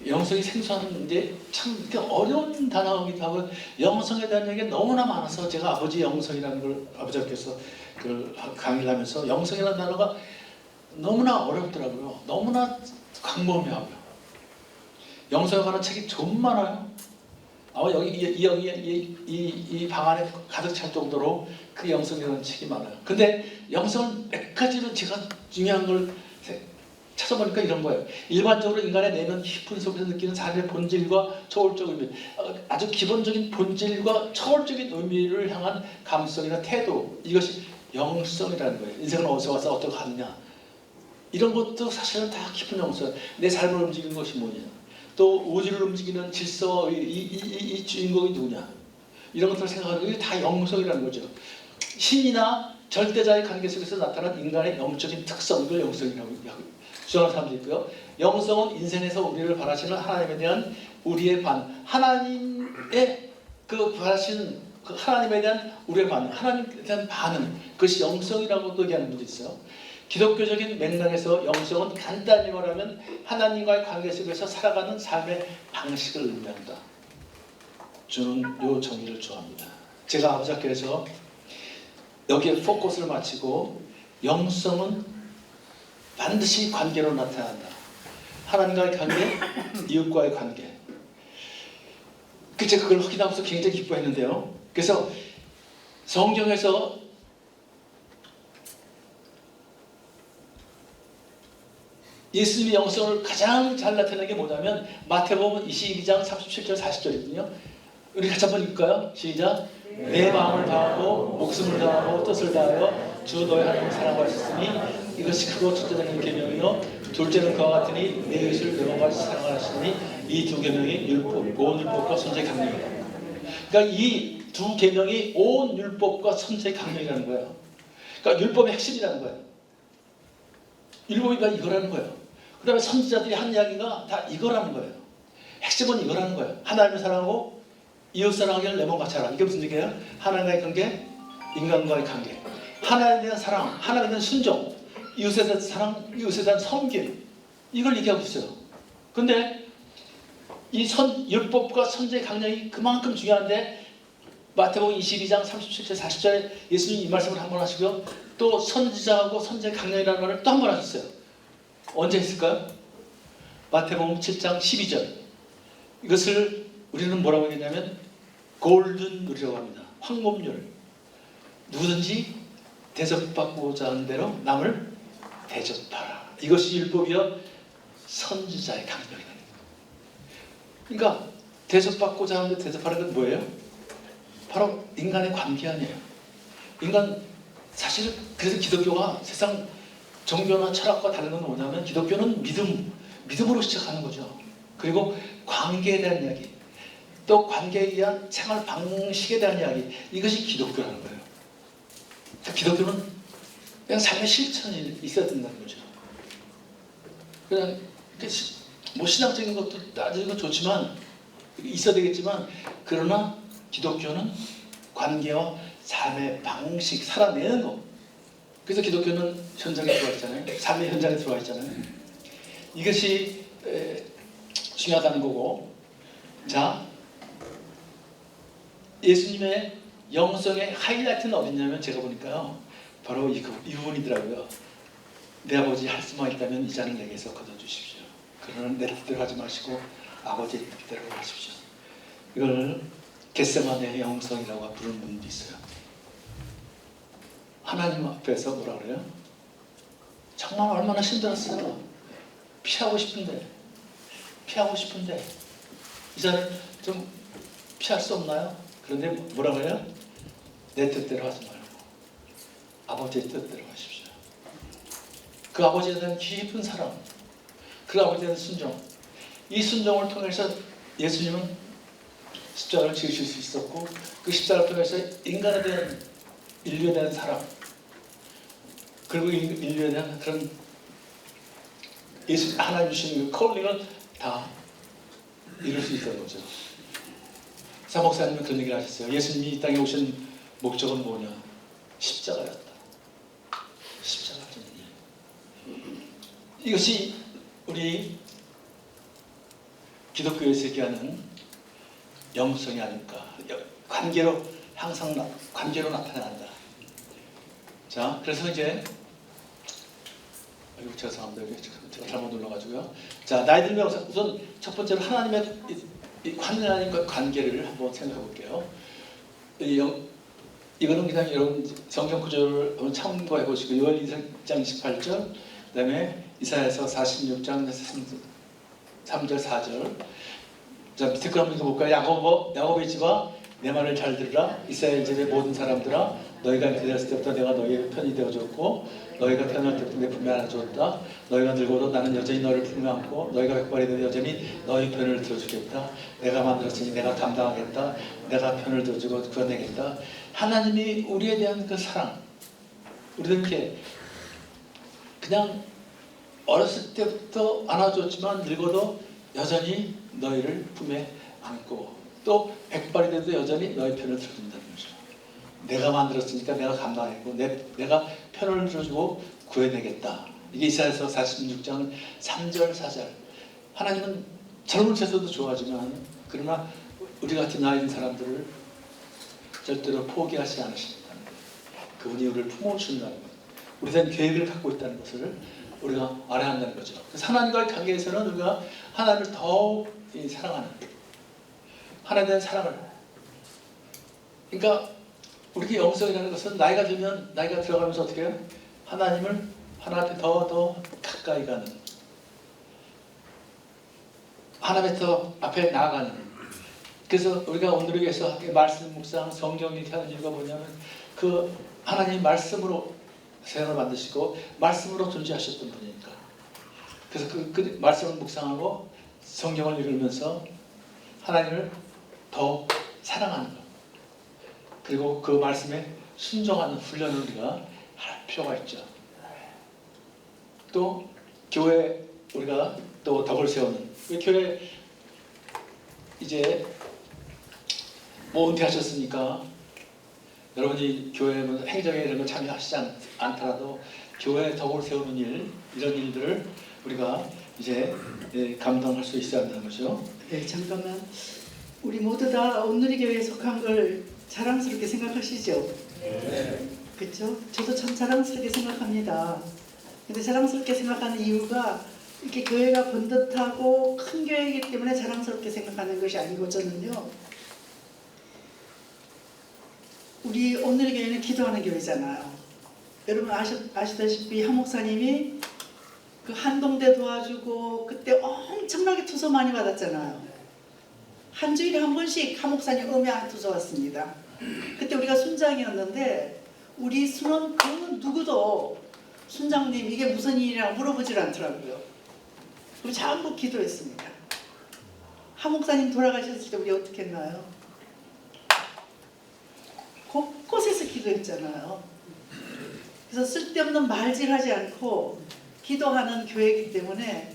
영성이 생소한 문제 참 어려운 단어이기도 하고 영성에 대한 얘기가 너무나 많아서 제가 아버지 영성이라는 걸 아버지께서 그 강의를 하면서 영성이라는 단어가 너무나 어렵더라고요. 너무나 광범위하고요. 영성에 관한 책이 좀 많아요. 아마 여기 이 방 안에 가득 찰 정도로 그 영성이라는 책이 많아요. 근데 영성을 몇 가지로 제가 중요한 걸 찾아보니까 이런 거예요. 일반적으로 인간의 내면 깊은 속에서 느끼는 삶의 본질과 초월적 의미, 아주 기본적인 본질과 초월적인 의미를 향한 감성이나 태도, 이것이 영성이라는 거예요. 인생은 어디서 와서 어떻게 가느냐, 이런 것도 사실은 다 깊은 영성. 내 삶을 움직이는 것이 뭐냐, 또 우주를 움직이는 질서, 이 주인공이 누구냐, 이런 것들을 생각하는 게 다 영성이라는 거죠. 신이나 절대자의 관계 속에서 나타난 인간의 영적인 특성, 이걸 영성이라고 주장하는 사람도 있고요. 영성은 인생에서 우리를 바라시는 하나님에 대한 우리의 반, 하나님의 그 바라시는 그 하나님에 대한 우리의 반, 하나님에 대한 반응, 그것이 영성이라고 얘기하는 분도 있어요. 기독교적인 맥락에서 영성은 간단히 말하면 하나님과의 관계 속에서 살아가는 삶의 방식을 의미한다. 저는 이 정의를 좋아합니다. 제가 아버지께서 여기에 포커스를 맞추고 영성은 반드시 관계로 나타난다. 하나님과의 관계, 이웃과의 관계. 제가 그걸 확인하면서 굉장히 기뻐했는데요. 그래서 성경에서 예수님의 영성을 가장 잘 나타내는 게 뭐냐면 마태복음 22장 37절 40절이거든요. 우리 같이 한번 읽을까요? 시작. 내 마음을 다하고 목숨을 다하고 뜻을 다하여 주 너의 하나님을 사랑하셨으니 이것이 크고 첫째는 계명이요 둘째는 그와 같으니 내 이웃을 내 몸과 같이 사랑하시니 이 두 계명이 율법, 온 율법과 선지의 강령이다. 그러니까 이 두 계명이 온 율법과 선지의 강령이라는 거예요. 그러니까 율법의 핵심이라는 거예요. 율법이 바로 이거라는 거예요. 그 다음에 선지자들이 한 이야기가 다 이거라는 거예요. 핵심은 이거라는 거예요. 하나님을 사랑하고 이웃 사랑하기를 내 몸같이 하라. 이게 무슨 얘기예요? 하나님과의 관계, 인간과의 관계. 하나님에 대한 사랑, 하나님에 대한 순종, 이웃에 대한 사랑, 이웃에 대한 섬김. 이걸 얘기하고 있어요. 근데 이 율법과 선지의 강령이 그만큼 중요한데 마태복음 22장 37절 40절에 예수님이 이 말씀을 한 번 하시고요. 또 선지자하고 선지의 강령이라는 말을 또 한 번 하셨어요. 언제 했을까요? 마태복음 7장 12절. 이것을 우리는 뭐라고 얘기하냐면 골든 룰이라고 합니다. 황금률. 누구든지 대접받고자 하는 대로 남을 대접하라. 이것이 율법이요 선지자의 강령이다. 그러니까 대접받고자 하는데 대접하는 건 뭐예요? 바로 인간의 관계 아니에요. 인간 사실 그래서 기독교가 세상 종교나 철학과 다른 건 뭐냐면 기독교는 믿음으로 시작하는 거죠. 그리고 관계에 대한 이야기, 또 관계에 의한 생활 방식에 대한 이야기, 이것이 기독교라는 거예요. 그러니까 기독교는 그냥 삶의 실천이 있어야 된다는 거죠. 그냥 뭐 신앙적인 것도 따지는 건 좋지만 있어야 되겠지만 그러나 기독교는 관계와 삶의 방식, 살아내는 거. 그래서 기독교는 현장에 들어와 있잖아요. 삶의 현장에 들어와 있잖아요. 이것이 중요하다는 거고. 자, 예수님의 영성의 하이라이트는 어디냐면 제가 보니까요. 바로 이 부분이더라고요. 내 아버지 할 수만 있다면 이 잔을 내게서 거둬주십시오. 그러나 내 뜻대로 하지 마시고 아버지의 뜻대로 하십시오. 이걸 겟세마네의 영성이라고 부르는 분도 있어요. 하나님 앞에서 뭐라 그래요? 정말 얼마나 힘들었어요. 피하고 싶은데 이 잔을 좀 피할 수 없나요? 그런데 뭐라 그래요? 내 뜻대로 하지 말고 아버지의 뜻대로 하십시오. 그 아버지에 대한 깊은 사랑, 그 아버지에 대한 순종, 이 순종을 통해서 예수님은 십자가를 지으실 수 있었고 그 십자가를 통해서 인간에 대한 인류에 대한 사랑 그리고 인류에 대한 그런 예수 하나님 주신 그 콜링을 다 이룰 수 있다는 거죠. 사 목사님은 그런 얘기를 하셨어요. 예수님이 이 땅에 오신 목적은 뭐냐? 십자가였다. 십자가. 이것이 우리 기독교에서 얘기하는 영성이 아닐까. 관계로 항상 관계로 나타난다. 자, 그래서 이제 아이고 죄송합니다. 제가 잘못 눌러가지고요. 자, 나이 들면 우선 첫 번째로 하나님의 하나님과 관계를 한번 생각해 볼게요. 이거는 그냥 이런 성경 구절을 한번 참고해 보시고 요한 2장 28절, 그다음에 이사야서 46장 3절 4절. 자, 밑에 거 한번 읽어볼까요? 야곱의 집아 내 말을 잘 들으라. 이스라엘 집의 모든 사람들아 너희가 기다렸을 때부터 내가 너희의 편이 되어줬고 너희가 태어날 때부터 내 품에 안아주었다. 너희가 늙어도 나는 여전히 너를 품에 안고 너희가 백발이 되어 여전히 너희 편을 들어주겠다. 내가 만들었으니 내가 감당하겠다. 내가 편을 들어주고 구원하겠다. 하나님이 우리에 대한 그 사랑, 우리들 이렇게 그냥 어렸을 때부터 안아줬지만 늙어도 여전히 너희를 품에 안고 또 백발이 돼도 여전히 너희 편을 들어준다는 거죠. 내가 만들었으니까 내가 감당했고 내가 편을 들어주고 구해내겠다. 이게 이사야서 46장 3절 4절. 하나님은 젊은 세대도 좋아하지만 그러나 우리 같은 나이 든 사람들을 절대로 포기하지 않으신다는 거예요. 그분이 우리를 품어주신다는 거예요. 우리에 대한 계획을 갖고 있다는 것을 우리가 알아야 한다는 거죠. 그래서 하나님과의 관계에서는 우리가 하나님을 더욱 사랑하는, 하나님에 대한 사랑을. 그러니까 우리의 영성이라는 것은 나이가 들면, 나이가 들어가면서 어떻게 해요? 하나님을 하나님한테 더 가까이 가는, 하나님 더 앞에 나아가는. 그래서 우리가 오늘을 위해서 말씀 묵상, 성경 읽는 이유가 뭐냐면 그 하나님 말씀으로 세상을 만드시고 말씀으로 존재하셨던 분이니까. 그래서 그 말씀을 묵상하고 성경을 읽으면서 하나님을 더 사랑하는 것, 그리고 그 말씀에 순종하는 훈련을 우리가 할 필요가 있죠. 또 교회 우리가 또 덕을 세우는, 교회 이제 뭐 은퇴하셨으니까 여러분이 교회 행정에 이런 거 참여하시지 않더라도 교회 덕을 세우는 일, 이런 일들을 우리가 이제 감당할 수 있어야 한다는 거죠. 네, 잠깐만. 우리 모두 다 온누리 교회에 속한 걸 자랑스럽게 생각하시죠? 네. 그렇죠? 저도 참 자랑스럽게 생각합니다. 근데 자랑스럽게 생각하는 이유가 이렇게 교회가 번듯하고 큰 교회이기 때문에 자랑스럽게 생각하는 것이 아니고, 저는요, 우리 오늘의 교회는 기도하는 교회잖아요. 여러분 아시다시피 한 목사님이 그 한동대 도와주고 그때 엄청나게 투서 많이 받았잖아요. 한 주일에 한 번씩 한 목사님 음향 투서 왔습니다. 그때 우리가 순장이었는데 우리 순원 그 누구도 순장님 이게 무슨 일이라고 물어보질 않더라고요. 우리 전부 기도했습니다. 한 목사님 돌아가셨을 때 우리 어떻게 했나요? 곳곳에서 기도했잖아요. 그래서 쓸데없는 말질하지 않고 기도하는 교회이기 때문에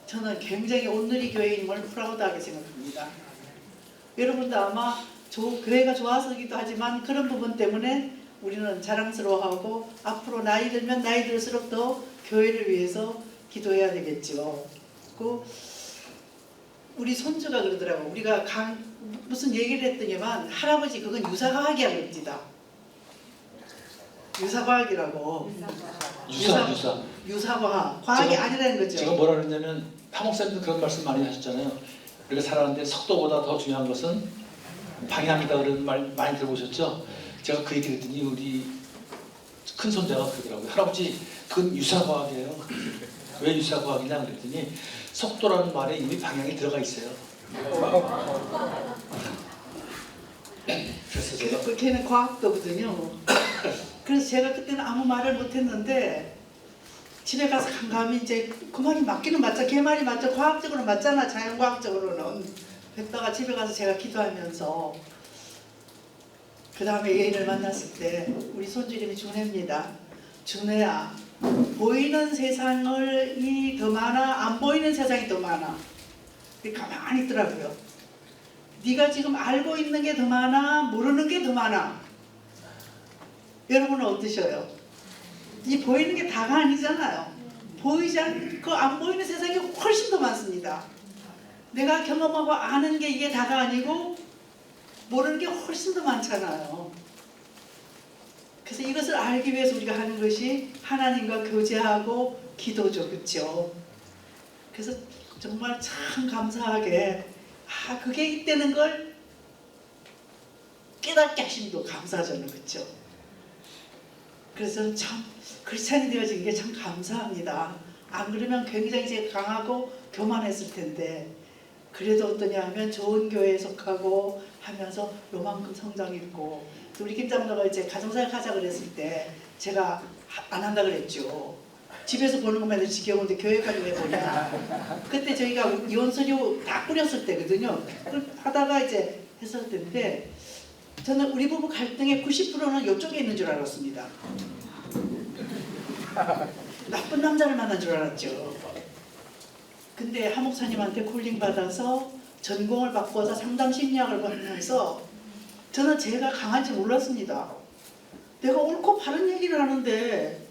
저는 굉장히 온누리 교회임을 프라우드하게 생각합니다. 여러분도 아마 교회가 좋아서기도 하지만 그런 부분 때문에 우리는 자랑스러워하고 앞으로 나이 들면 나이 들수록 더 교회를 위해서 기도해야 되겠죠. 그 우리 손주가 그러더라고. 우리가 무슨 얘기를 했더니만 할아버지 그건 유사과학이야 그럽니다. 유사과학이라고. 유사과학. 과학이 아니라는 거죠. 제가 뭐라 그랬냐면 한 목사님도 그런 말씀 많이 하셨잖아요. 우리가 살아가는데 속도보다 더 중요한 것은 방향이다 그런 말 많이 들어보셨죠? 제가 그 얘기를 했더니 우리 큰 손자가 그러더라고요. 할아버지 그건 유사과학이에요. 왜 유사과학이냐 그랬더니 속도라는 말에 이미 방향이 들어가 있어요. 그래서 제가 걔는 과학도거든요. 그래서 제가 그때는 아무 말을 못했는데 집에 가서 감히 이제 그 말이 맞기는 맞죠. 걔 말이 맞죠. 과학적으로 맞잖아. 자연과학적으로는. 그랬다가 집에 가서 제가 기도하면서 그 다음에 애인을 만났을 때 우리 손주 이름이 준혜입니다. 준혜야, 보이는 세상이 더 많아? 안 보이는 세상이 더 많아? 가만히 있더라고요. 네가 지금 알고 있는 게 더 많아? 모르는 게 더 많아? 여러분은 어떠셔요? 이 보이는 게 다가 아니잖아요. 보이지 않고 안 보이는 세상이 훨씬 더 많습니다. 내가 경험하고 아는 게 이게 다가 아니고 모르는 게 훨씬 더 많잖아요. 그래서 이것을 알기 위해서 우리가 하는 것이 하나님과 교제하고 기도죠. 그렇죠? 그래서 정말 참 감사하게 그게 있다는 걸 깨닫게 하심도 감사하잖아요. 그렇죠? 그래서 참 크리스찬이 되어진 게 참 감사합니다. 안 그러면 굉장히 제가 강하고 교만했을 텐데 그래도 어떠냐 하면 좋은 교회에 속하고 하면서 요만큼 성장했고, 또 우리 김장로가 이제 가정사역 하자 그랬을 때 제가 안 한다 그랬죠. 집에서 보는 것만 해도 지겨운데 교회까지 왜 보냐. 그때 저희가 이혼서류 다 꾸렸을 때거든요. 하다가 이제 했을 때인데 저는 우리 부부 갈등의 90%는 이쪽에 있는 줄 알았습니다. 나쁜 남자를 만난 줄 알았죠. 근데 한 목사님한테 콜링 받아서 전공을 바꿔서 상담 심리학을 받으면서 저는 제가 강한지 몰랐습니다. 내가 옳고 바른 얘기를 하는데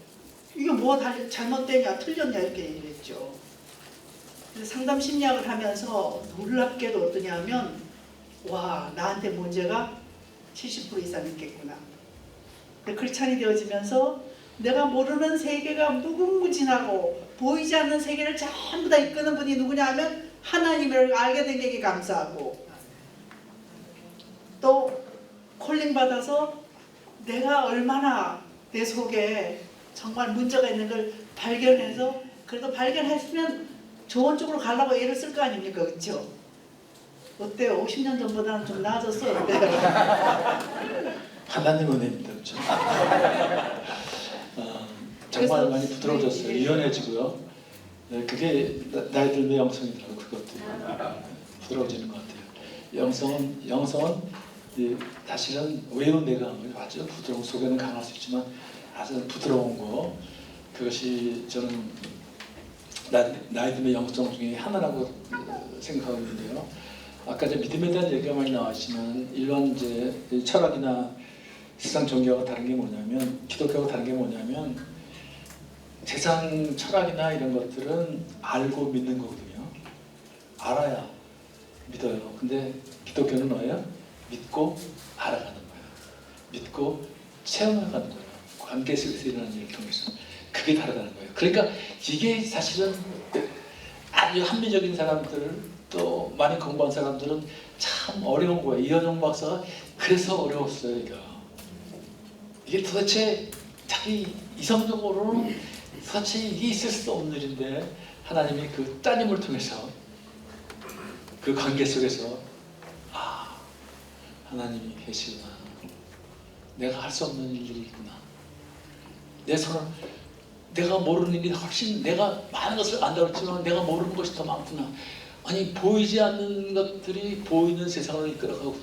이게 뭐가 잘못되냐 틀렸냐 이렇게 얘기를 했죠. 그래서 상담 심리학을 하면서 놀랍게도 어떠냐 하면 와, 나한테 문제가 70% 이상 있겠구나. 크리스찬이 되어지면서 내가 모르는 세계가 무궁무진하고 보이지 않는 세계를 전부 다 이끄는 분이 누구냐 하면 하나님을 알게 된 게 감사하고, 또 콜링 받아서 내가 얼마나 내 속에 정말 문제가 있는 걸 발견해서, 그래도 발견했으면 좋은 쪽으로 가려고 애를 쓸 거 아닙니까? 그렇죠? 어때요? 50년 전보다는 좀 나아졌어? 어때요? 하나님 은혜입니다. 그렇죠? 정말 그래서- 많이 부드러워졌어요. 네. 유연해지고요. 네, 그게 나이 들면 영성이더라고요. 그것도 부드러워지는 것 같아요. 영성은 사실은 외운 내가 아주 부드러운, 속에는 강할 수 있지만 아주 부드러운 거, 그것이 저는 나이 들면 영성 중에 하나라고 생각하고 있는데요. 아까 이제 믿음에 대한 얘기가 많이 나왔지만 일반 이제 철학이나 세상 종교가 다른 게 뭐냐면, 기독교가 다른 게 뭐냐면, 세상 철학이나 이런 것들은 알고 믿는 거거든요. 알아야 믿어요. 근데 기독교는 뭐예요? 믿고 알아가는 거예요. 믿고 체험해가는 거예요. 관계 속에서 일어나는 일을 통해서. 그게 다르다는 거예요. 그러니까 이게 사실은 아주 합리적인 사람들, 또 많이 공부한 사람들은 참 어려운 거예요. 이현영 박사가 그래서 어려웠어요. 이게 도대체 자기 이성적으로는 도대체 이게 있을 수 없는 일인데, 하나님이 그 따님을 통해서 그 관계 속에서 하나님이 계시구나, 내가 할 수 없는 일이 있구나, 내 손을, 내가 모르는 일이 훨씬, 내가 많은 것을 안다고 했지만 내가 모르는 것이 더 많구나. 아니, 보이지 않는 것들이 보이는 세상을 이끌어가고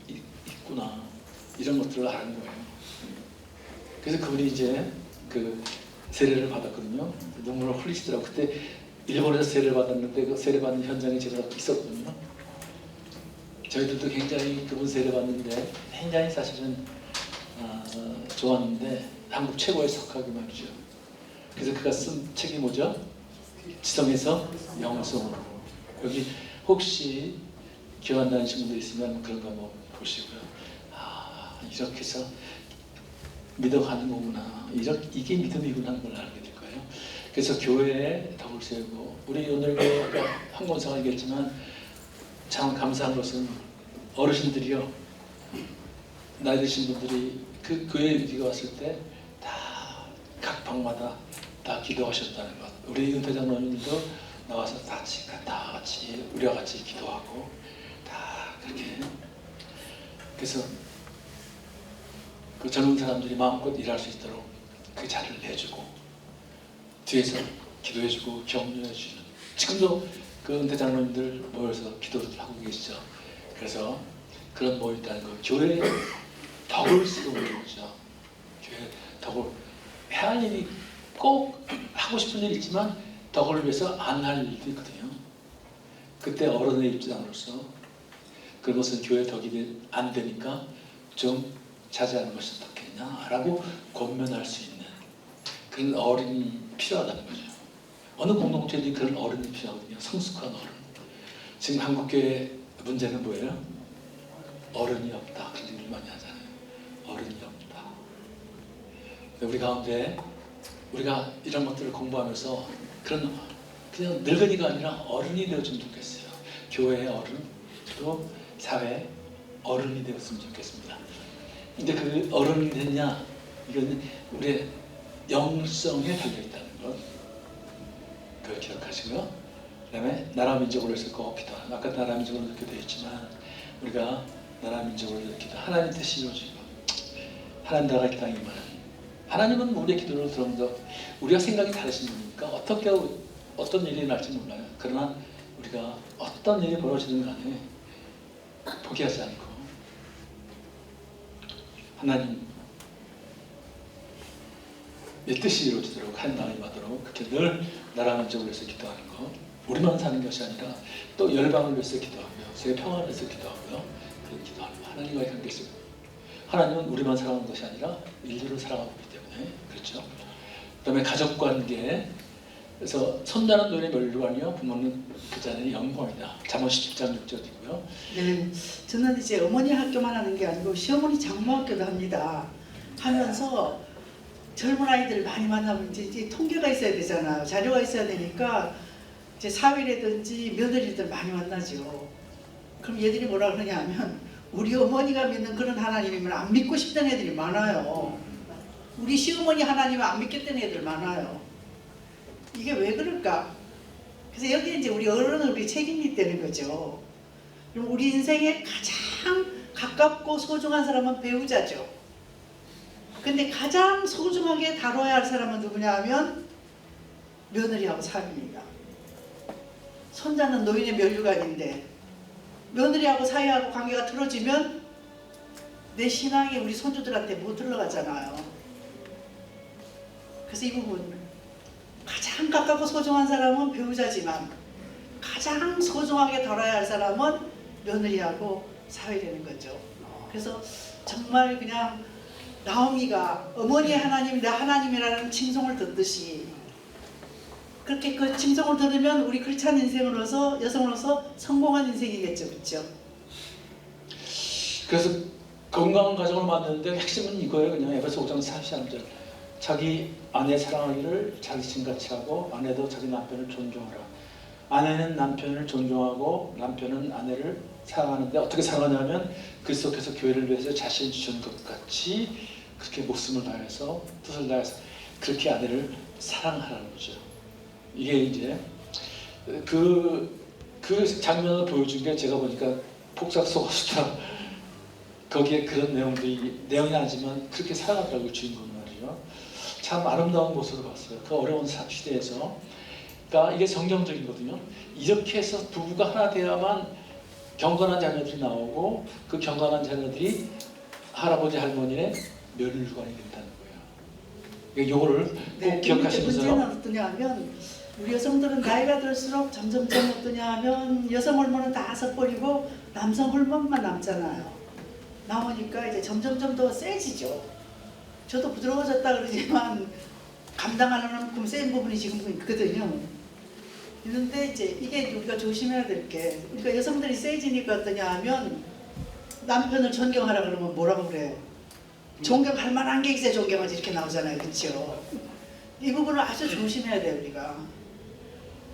있구나, 이런 것들을 아는 거예요. 그래서 그분이 이제 그 세례를 받았거든요. 눈물을 흘리시더라고요. 그때 일본에서 세례를 받았는데 그 세례 받는 현장에 제가 있었거든요. 저희들도 굉장히 그분 세례 받는데 굉장히 사실은 좋았는데, 한국 최고의 석학이 말이죠. 그래서 그가 쓴 책이 뭐죠? 지성에서 영성으로. 여기 혹시 교환 다니신 분들 있으면 그런 거 한번 보시고요. 이렇게 해서 믿어가는 거구나, 이게 믿음이구나 하는 걸 알게 될 거예요. 그래서 교회에 덕을 세우고, 우리 오늘 한권사가 얘기했지만 참 감사한 것은 어르신들이요, 나이 드신 분들이 그 교회에 우리가 왔을 때 다 각 방마다 다 기도하셨다는 것. 우리 은퇴장로님도 나와서 다 같이 우리와 같이 기도하고 다 그렇게. 그래서 그 젊은 사람들이 마음껏 일할 수 있도록 그 자리를 내주고, 뒤에서 기도해주고 격려해주는, 지금도 그 은퇴장로님들 모여서 기도를 하고 계시죠. 그래서 그런 모임이 있다는 거, 교회에 덕을 쓰는 거죠. 교회 덕을 해야 할 일이, 꼭 하고 싶은 일이 있지만 덕을 위해서 안 할 일도 있거든요. 그때 어른의 입장으로서 그것은 교회 덕이 안 되니까 좀 자제하는 것이 어떻겠냐라고 권면할 수 있는 그런 어른이 필요하다는 거죠. 어느 공동체에도 그런 어른이 필요하거든요. 성숙한 어른. 지금 한국교회 문제는 뭐예요? 어른이 없다. 그런 얘기를 많이 하잖아요. 어른이 없다. 우리 가운데 우리가 이런 것들을 공부하면서 그런 그냥 늙은이가 아니라 어른이 되었으면 좋겠어요. 교회의 어른, 또 사회 어른이 되었으면 좋겠습니다. 근데 그 어른이 됐냐? 이건 우리의 영성에 달려있다는 것, 그걸 기억하시고요. 그 다음에 나라 민족으로 해서 꼭 기도하는, 아까 나라 민족으로 이렇게 되어 있지만 우리가 나라 민족으로 이렇게 기도, 하나님 뜻이 이루어지고 하나님 나라가 이 땅에 임하는, 하나님은 우리의 기도를 들어본다. 우리가 생각이 다르신 분이니까 어떻게 어떤 일이 날지 몰라요. 그러나 우리가 어떤 일이 벌어지든 간에 포기하지 않고 하나님 내 뜻이 이루어지도록, 하나님 나라가 임하도록 그렇게 늘 나라 민족을 위해서 기도하는 것, 우리만 사는 것이 아니라 또 열방을 위해서 기도하고요, 세계 평화를 위해서 기도하고요, 그렇게 기도하는 것, 하나님과의 관계 속에 하나님은 우리만 사랑하는 것이 아니라 인류를 사랑하고 있기 때문에 그렇죠. 그 다음에 가족관계, 그래서 손자는 눈에 멸류관이요 부모는 그 자녀의 영광이다. 잠언 17장 6절이고요. 네, 저는 이제 어머니 학교만 하는 게 아니고 시어머니 장모학교도 합니다. 하면서 젊은 아이들 많이 만나면 이제 통계가 있어야 되잖아요. 자료가 있어야 되니까 이제 사위라든지 며느리들 많이 만나죠. 그럼 얘들이 뭐라 그러냐 하면 우리 어머니가 믿는 그런 하나님이면 안 믿고 싶다는 애들이 많아요. 우리 시어머니 하나님을 안 믿겠다는 애들 많아요. 이게 왜 그럴까? 그래서 여기에 이제 우리 어른들이 책임이 있다는 거죠. 그럼 우리 인생에 가장 가깝고 소중한 사람은 배우자죠. 근데 가장 소중하게 다뤄야 할 사람은 누구냐 하면 며느리하고 사위입니다. 손자는 노인의 면류관인데 며느리하고 사위하고 관계가 틀어지면 내 신앙이 우리 손주들한테 못 흘러가잖아요. 그래서 이 부분 가장 가깝고 소중한 사람은 배우자지만 가장 소중하게 다뤄야 할 사람은 며느리하고 사위라는 거죠. 그래서 정말 그냥 나오미가 어머니의 하나님 내 하나님이라는 칭송을 듣듯이 그렇게 그 칭송을 들으면 우리 크리스찬 인생으로서 여성으로서 성공한 인생이겠죠. 그렇죠? 그래서 건강한 가정을 만드는데 핵심은 이거예요. 그냥 에베소 5장 33절. 자기 아내 사랑하기를 자기 신같이 하고 아내도 자기 남편을 존중하라. 아내는 남편을 존중하고 남편은 아내를 사랑하는데 어떻게 사랑하냐면 그리스도께서 교회를 위해서 자신을 주신 것 같이 그렇게 목숨을 다해서 뜻을 다해서 그렇게 아내를 사랑하라는 거죠. 이게 이제 그 장면을 보여준 게 제가 보니까 폭삭 속았다. 거기에 그런 내용이 아니지만 그렇게 사랑하더라고요. 주인공이 말이죠. 참 아름다운 모습을 봤어요. 그 어려운 시대에서. 그러니까 이게 성경적이거든요. 이렇게 해서 부부가 하나 되어야만 경건한 자녀들이 나오고 그 경건한 자녀들이 할아버지 할머니의 면류관이 된다는 거예요. 이거를 꼭 기억하시면서. 문제는 어떠냐 하면 우리 여성들은 나이가 들수록 점점점 어떠냐 하면 여성 호르몬은 다 섞어버리고 남성 호르몬만 남잖아요. 나오니까 이제 점점점 더 세지죠. 저도 부드러워졌다 그러지만 감당하는 만큼 센 부분이 지금 있거든요. 있는데 이제 이게 우리가 조심해야 될 게, 그러니까 여성들이 세지니까 어떠냐 하면 남편을 존경하라 그러면 뭐라고 그래요? 존경할 만한 게 있어야 존경하지 이렇게 나오잖아요. 그렇죠? 이 부분을 아주 조심해야 돼요. 우리가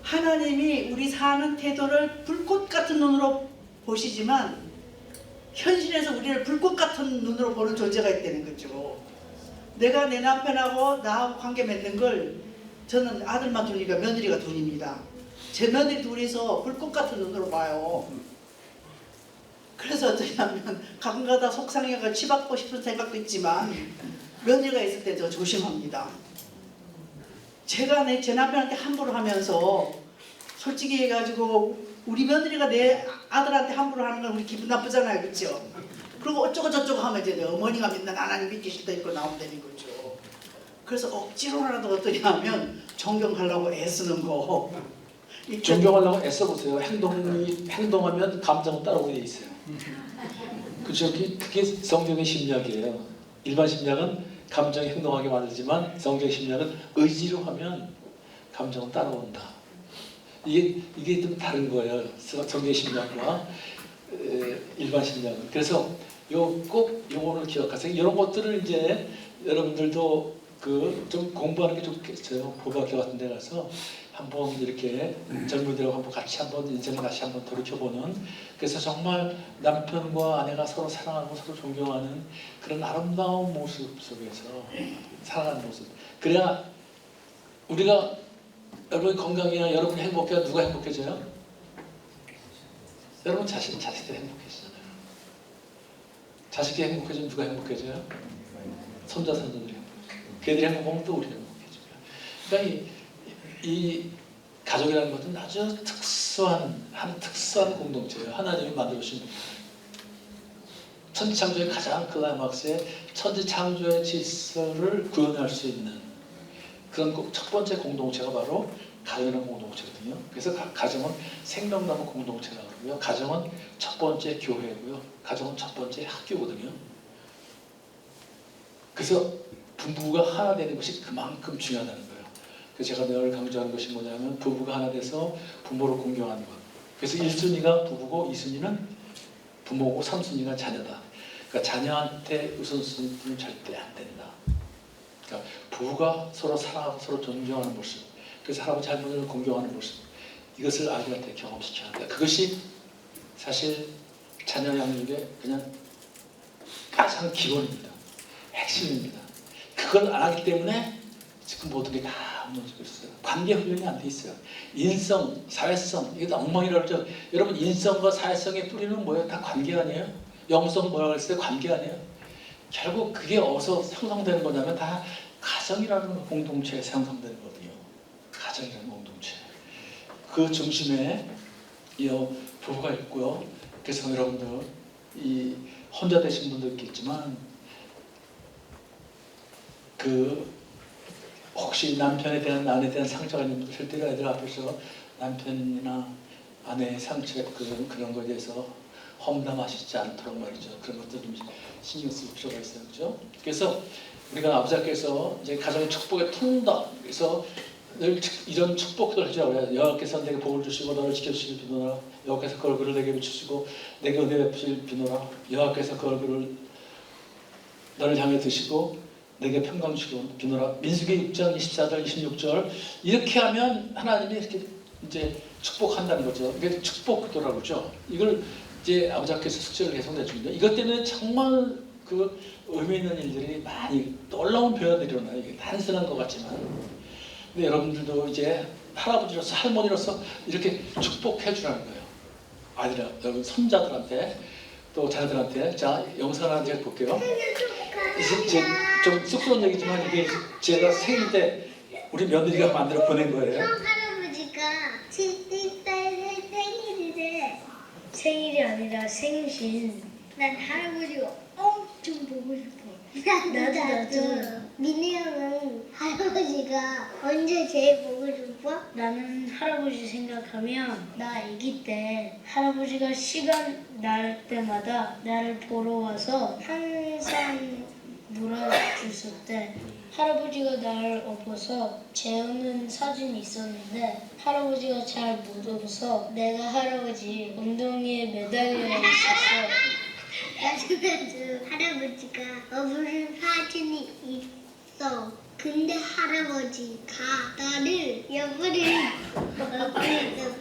하나님이 우리 사는 태도를 불꽃 같은 눈으로 보시지만 현실에서 우리를 불꽃 같은 눈으로 보는 존재가 있다는 거죠. 내가 내 남편하고 나하고 관계 맺는 걸 저는 아들만 둘이니까 며느리가 둘입니다. 제 며느리 둘이서 불꽃 같은 눈으로 봐요. 그래서 어떠냐면 가끔가다 속상해가 치받고 싶은 생각도 있지만 며느리가 있을 때 더 조심합니다. 제가 제 남편한테 함부로 하면서 솔직히 해가지고 우리 며느리가 내 아들한테 함부로 하는 건 우리 기분 나쁘잖아요. 그렇죠? 그리고 어쩌고 저쩌고 하면 이제 어머니가 믿는 하나님 믿기 싫다 이거 나온다는 거죠. 그래서 억지로라도 어떠냐 하면 존경하려고 애쓰는 거. 존경하려고 애써보세요. 행동하면 감정은 따라오게 돼 있어요. 그렇죠? 그게 성경의 심리학이에요. 일반 심리학은 감정이 행동하게 만들지만 성경 심리학은 의지로 하면 감정은 따라온다. 이게 좀 다른 거예요. 성경 심리학과 일반 심리학은. 그래서 꼭 요거를 기억하세요. 이런 것들을 이제 여러분들도 좀 공부하는 게 좋겠어요. 고등학교 같은 데 가서 한번 이렇게 젊은이들하고 한번 같이 한번 인생을 다시 한번 돌이켜보는, 그래서 정말 남편과 아내가 서로 사랑하고 서로 존경하는 그런 아름다운 모습 속에서 살아가는 모습. 그래야 우리가 여러분이 건강이나 여러분이 행복해야 누가 행복해져요? 여러분 자식들이 행복해지잖아요. 자식이 행복해지면 누가 행복해져요? 손자들이 행복해져요. 걔들이 행복하면 또 우리가 행복해져요. 그러니까 이 가족이라는 것은 아주 특수한 공동체예요. 하나님이 만들어주신 천지창조의 가장 클라이막스에 천지창조의 질서를 구현할 수 있는 그런 첫 번째 공동체가 바로 가정이라는 공동체거든요. 그래서 가정은 생명나무 공동체라고 그러고요. 가정은 첫 번째 교회고요. 가정은 첫 번째 학교거든요. 그래서 부부가 하나 되는 것이 그만큼 중요하다는 거예요. 그래서 제가 늘 강조하는 것이 뭐냐면 부부가 하나 돼서 부모를 공경하는 것. 그래서 1순위가 부부고 2순위는 부모고 3순위가 자녀다. 그러니까 자녀한테 우선순위는 절대 안 된다. 그러니까 부부가 서로 사랑하고 서로 존경하는 모습, 그래서 할아버지 할머니를 공경하는 모습, 이것을 아이들한테 경험시켜야 합니다. 그것이 사실 자녀 양육의 그냥 가장 기본입니다. 핵심입니다. 그걸 안 하기 때문에 지금 모든 게 다 무너지고 있어요. 관계 훈련이 안 돼 있어요. 인성, 사회성, 이게 다 엉망이라고 그러죠. 여러분, 인성과 사회성의 뿌리는 뭐예요? 다 관계 아니에요? 영성 뭐라고 했어요? 관계 아니에요? 결국 그게 어디서 형성되는 거냐면 다 가정이라는 공동체에서 형성되는 거거든요. 가정이라는 공동체. 그 중심에 이 부부가 있고요. 그래서 여러분들 이 혼자 되신 분도 있겠지만 그 혹시 남편에 대한 아내에 대한 상처가 있는 분들 절대로 애들 앞에서 남편이나 아내의 상처 그런 거에 대해서 험담하시지 않도록 말이죠. 그런 것들 좀 신경 쓸 필요가 있어요, 그렇죠? 그래서 우리가 아버지께서 이제 가정의 축복의 통다. 그래서 늘 이런 축복들 하죠. 여호와께서 내게 복을 주시고 너를 지켜주시길 비노라. 여호와께서 그 얼굴을 내게 비추시고 내게 은혜 베푸실 비노라. 여호와께서 그 얼굴을 너를 향해 드시고 내게 평강 주시고 비노라. 민수기 6장 24절 26절 이렇게 하면 하나님이 이렇게 이제 축복한다는 거죠. 이게 축복도라고 그러죠. 이걸 이제 아버지께서 숙제를 계속 내줍니다. 이것 때문에 정말 그 의미 있는 일들이 많이 놀라운 변화들이 일어나요. 이게 단순한 것 같지만. 근데 여러분들도 이제 할아버지로서 할머니로서 이렇게 축복해 주라는 거예요. 아이들, 여러분 손자들한테 또 자녀들한테. 자, 영상 하나 제가 볼게요. 이제 좀 쑥스러운 얘기지만 이게 제가 생일 때 우리 며느리가 만들어 보낸 거예요. 형 할아버지가 딸 생일이래. 생일이 아니라 생신. 난 할아버지가 엄청 보고 싶어. 나도. 민희 형은 할아버지가 언제 제일 보고 싶어? 나는 할아버지 생각하면 나 아기 때 할아버지가 시간 날 때마다 나를 보러 와서 항상 놀아주셨대. 할아버지가 나를 업어서 재우는 사진이 있었는데 할아버지가 잘 못 업어서 내가 할아버지 엉덩이에 매달려 있었어. 나중에도 할아버지가 업은 사진이 있어. 근데 할아버지가 나를 옆으로 업고 있었어.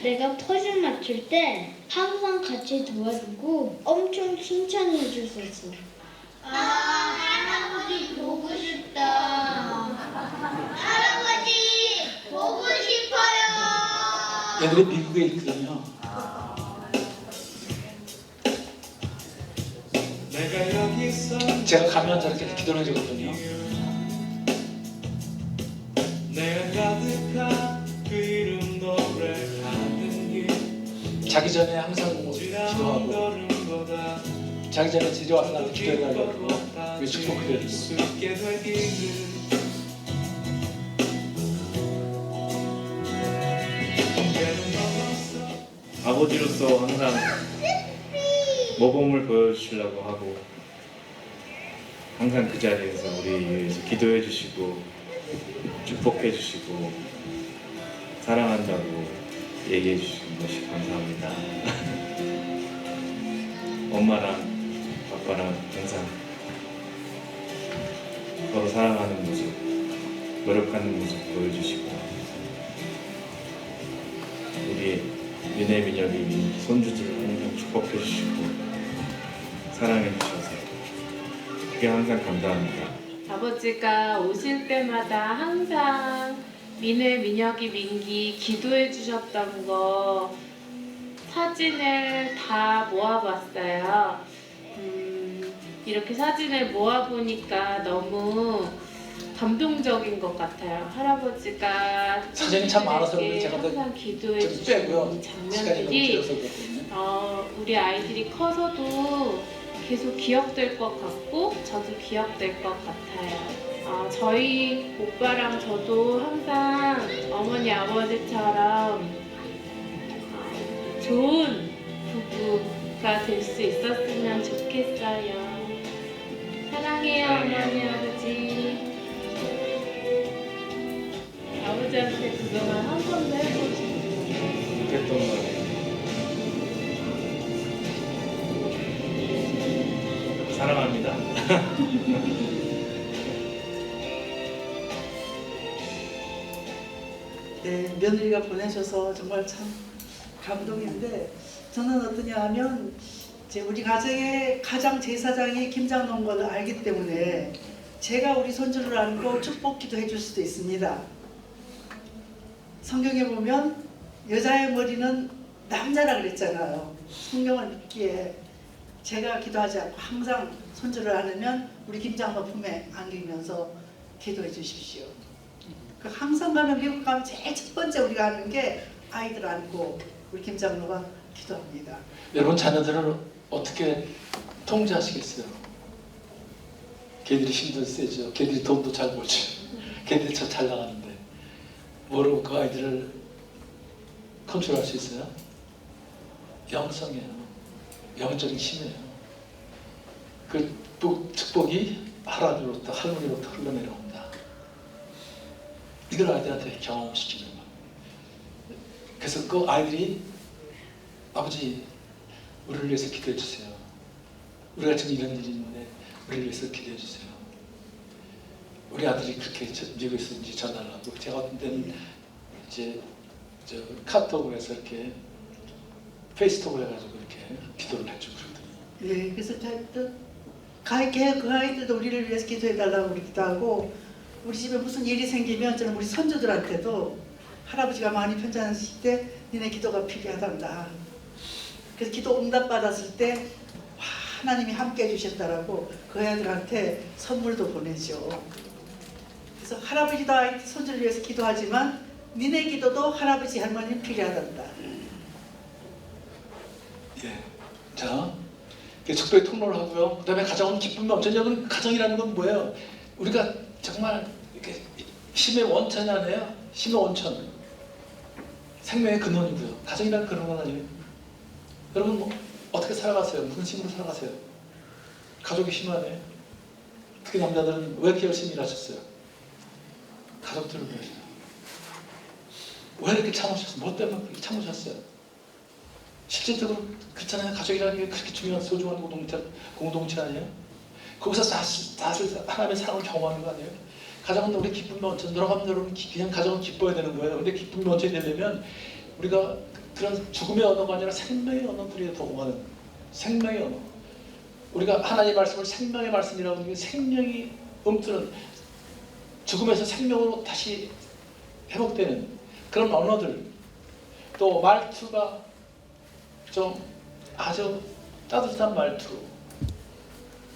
내가 퍼즐 맞출 때 항상 같이 도와주고 엄청 칭찬해 줬었어. 할아버지 보고 싶다. 할아버지 보고 싶어요. 얘들이 미국에 있거든요. 제가 가면 저렇게 기도를 해주거든요. 자기 전에 항상 기도하고 자기 전에 집에 와서 나한테 기도해달라고 축복해드리고 아버지로서 항상 모범을 보여주시려고 하고 항상 그 자리에서 우리 위해서 기도해 주시고 축복해 주시고 사랑한다고 얘기해 주시는 것이 감사합니다. 엄마랑 아빠랑 항상 서로 사랑하는 모습, 노력하는 모습 보여주시고 우리 민혜 민혁이 손주들을 항상 축복해 주시고 사랑해 주셔서 그게 항상 감사합니다. 아버지가 오실 때마다 항상 민혜, 민혁이, 민기 기도해 주셨던 거 사진을 다 모아봤어요. 이렇게 사진을 모아보니까 너무 감동적인 것 같아요. 할아버지가 사진이 참 많아서 그런데 제가 항상 기도해 좀 빼고요. 주시는 시간이 너무 장면들이 길어서 그렇거든요. 우리 아이들이 커서도 계속 기억될 것 같고 저도 기억될 것 같아요. 저희 오빠랑 저도 항상 어머니 아버지처럼 좋은 부부가 될 수 있었으면 좋겠어요. 사랑해요 어머니 아버지. 아버지한테 그동안 한 번도 해보지 했던 말에 네, 며느리가 보내셔서 정말 참 감동인데 저는 어떠냐 하면 이제 우리 가정의 가장 제사장이 김장로인 걸 알기 때문에 제가 우리 손주를 안고 축복기도 해줄 수도 있습니다. 성경에 보면 여자의 머리는 남자라 그랬잖아요. 성경을 믿기에 제가 기도하지 않고 항상 손주를 안으면 우리 김장로 품에 안기면서 기도해 주십시오. 그 항상 가면 미국 가면 제일 첫 번째 우리가 하는 게 아이들 안고 우리 김장로가 기도합니다. 여러분 자녀들을 어떻게 통제하시겠어요? 걔들이 힘도 세죠. 걔들이 돈도 잘 벌죠. 걔들이 잘 나가는데 모르고 그 아이들을 컨트롤할 수 있어요? 영성이에요. 영적인 힘이에요. 그 축복이 하나님으로부터 할머니로부터 흘러내려옵니다. 이걸 아이들한테 경험시키는 거예요. 그래서 그 아이들이 아버지 우리를 위해서 기도해 주세요. 우리가 지금 이런 일이 있는데 우리를 위해서 기도해 주세요. 우리 아들이 그렇게 미국에서 이제 전화를 하고 제가 어떤 때는 이제 카톡을 해서 이렇게 페이스톡을 해가지고 이렇게 기도를 해주고 그러더니 네, 그래서 그 아이들도 우리를 위해서 기도해달라고 그러기도 하고 우리 집에 무슨 일이 생기면 저는 우리 손주들한테도 할아버지가 많이 편찮으실 때 니네 기도가 필요하단다. 그래서 기도 응답 받았을 때 하나님이 함께 해주셨다라고 그 애들한테 선물도 보내죠. 그래서 할아버지도 아이 손주를 위해서 기도하지만 니네 기도도 할아버지 할머니는 필요하단다. 예, 자 축복의 통로를 하고요. 그 다음에 가정은 기쁨이 넘쳐나는 가정이라는 건 뭐예요? 우리가 정말 이렇게 힘의 원천이 아니에요. 힘의 원천, 생명의 근원이고요. 가정이라는 그런 건 아니에요. 여러분 뭐 어떻게 살아가세요? 무슨 힘으로 살아가세요? 가족이 힘 아니에요? 특히 남자들은 왜 이렇게 열심히 일하셨어요? 가족들을 위해서. 왜 이렇게 참으셨어요? 뭐 때문에 그렇게 참으셨어요? 실질적으로 그렇잖아요. 가족이라는 게 그렇게 중요한 소중한 공동체 아니에요? 거기서 다들 하나님의 사랑을 경험하는 거 아니에요? 가정은 우리 기쁨이 넘쳐 들어가면 여러분 그냥 가정은 기뻐야 되는 거예요. 근데 기쁨이 넘쳐야 되려면 우리가 그런 죽음의 언어가 아니라 생명의 언어들이 도구하는 생명의 언어. 우리가 하나님의 말씀을 생명의 말씀이라고 하는 게 생명이 움트는 죽음에서 생명으로 다시 회복되는 그런 언어들. 또 말투가 좀 아주 따뜻한 말투,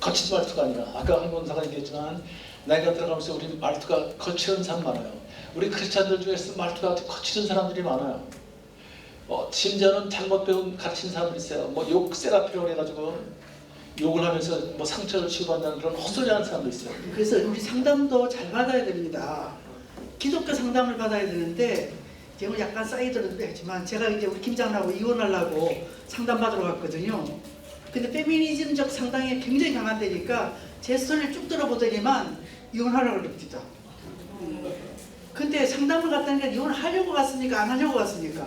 거친 말투가 아니라 아까 한 권사가 얘기했지만 나이가 들어가면서 우리 말투가 거칠은 사람 많아요. 우리 크리스찬들 중에서 말투가 거칠은 사람들이 많아요. 심지어는 잘못 배운 가르친 사람들이 있어요. 욕 세라피라고 해가지고 욕을 하면서 상처를 치유받는 그런 헛소리하는 사람도 있어요. 그래서 우리 상담도 잘 받아야 됩니다. 기독교 상담을 받아야 되는데 지금 약간 사이드로 했지만 제가 이제 우리 김장하고 이혼하려고 상담받으러 갔거든요. 근데 페미니즘적 상당히 굉장히 강한데니까 제 스토리를 쭉 들어보더니만 이혼하려고 그럽니다. 근데 상담을 갔다니까 이혼하려고 갔습니까? 안 하려고 갔습니까?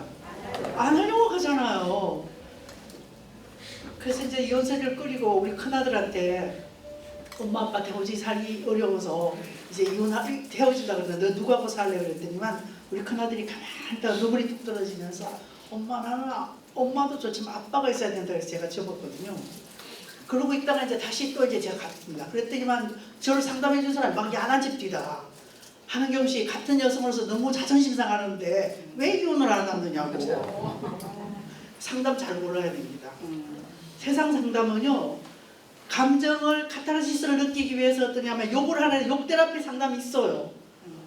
안 하려고 가잖아요. 그래서 이제 이혼서를 끓이고 우리 큰아들한테 엄마 아빠 대우지 살기 어려워서 이제 태워준다 그러는데 너 누구하고 살래 그랬더니만 우리 큰아들이 가만히 있다가 눈물이 뚝 떨어지면서 엄마 나는 엄마도 좋지만 아빠가 있어야 된다 그래서 제가 접었거든요. 그러고 있다가 이제 다시 또 이제 제가 갔습니다. 그랬더니만 저를 상담해 준 사람이 막 야단 집디다. 한은경 씨 같은 여성으로서 너무 자존심 상하는데 왜 이혼을 안 하느냐고. 상담 잘 골라야 됩니다. 세상 상담은요. 감정을 카타르시스를 느끼기 위해서 어떠냐면 욕을 하는 욕 테라피 상담이 있어요.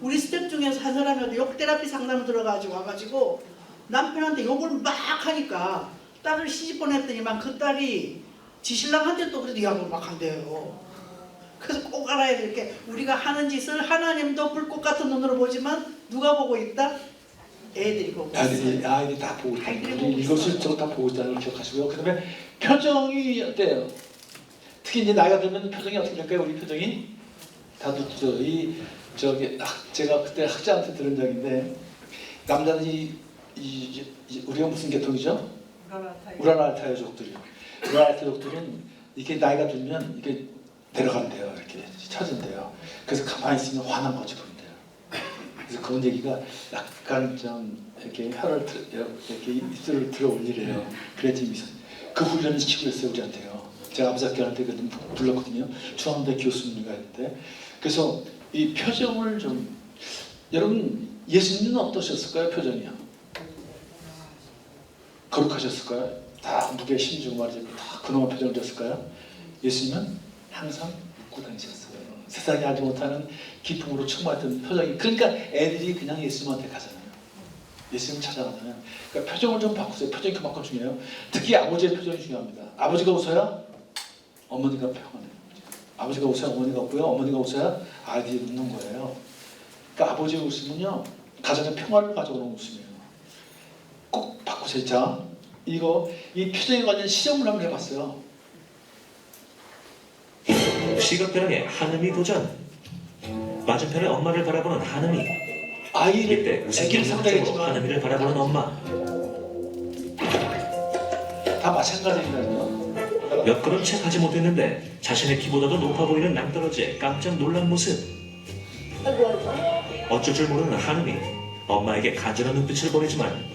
우리 스텝 중에서 한 사람이 욕 테라피 상담을 들어가지고 와가지고 남편한테 욕을 막 하니까 딸을 시집 보냈더니만 그 딸이 지 신랑한테 또 그래도 욕을 막 한대요. 그래서 꼭 알아야 될 게 우리가 하는 짓을 하나님도 불꽃 같은 눈으로 보지만 누가 보고 있다? 애들이 보고 있어요. 아이들이 다 보고 있다. 아이들이 보고 이것을 저것 다 보고 있다는 걸 기억하시고요. 그 다음에 표정이 어때요? 특히 이제 나이가 들면 표정이 어떻게 될까요? 우리 표정이 다들 제가 그때 학자한테 들은 적인데 남자들이 우리가 무슨 계통이죠? 우라나타이족들이요. 우라나타이족들은 이렇게 나이가 들면 이게 내려간대요. 이렇게 쳐진대요. 그래서 가만히 있으면 화난 거지 보인대요. 그래서 그런 얘기가 약간 좀 이렇게 혀를 이렇게 입술을 들어 올리래요. 그래야지 미소. 그 훈련을 시키고 있어요 우리한테요. 제가 아버지 학교한테 그 불렀거든요. 중앙대 교수님이 있는데 그래서 이 표정을 좀 여러분 예수님은 어떠셨을까요? 표정이요. 거룩하셨을까요? 다 무게 힘주고 말이죠. 다 근엄한 표정을 졌을까요? 예수님은 항상 웃고 다니셨어요. 세상이 알지 못하는 기쁨으로 충만했던 표정이. 그러니까 애들이 그냥 예수님한테 가잖아요. 예수님 찾아가잖아요. 그러니까 표정을 좀 바꾸세요. 표정이 그만큼 중요해요. 특히 아버지의 표정이 중요합니다. 아버지가 웃어야 어머니가 평안해요. 아버지가 웃어야 어머니가 웃고요. 어머니가 웃어야 아이들이 웃는 거예요. 그러니까 아버지의 웃음은요. 가정의 평화를 가져오는 웃음이에요. 꼭 바꾸세요. 자, 이 표정에 관련 실험을 한번 해봤어요. 시각변형의 한음이 도전. 맞은편에 엄마를 바라보는 한음이. 아이를 이때 애기를 웃음기는 표정으로 상대했지만 한음이를 바라보는 엄마. 다 마찬가지입니다. 몇 걸음 채 가지 못했는데 자신의 키보다도 높아 보이는 낭떠러지에 깜짝 놀란 모습. 어쩔 줄 모르는 한음이 엄마에게 간절한 눈빛을 보내지만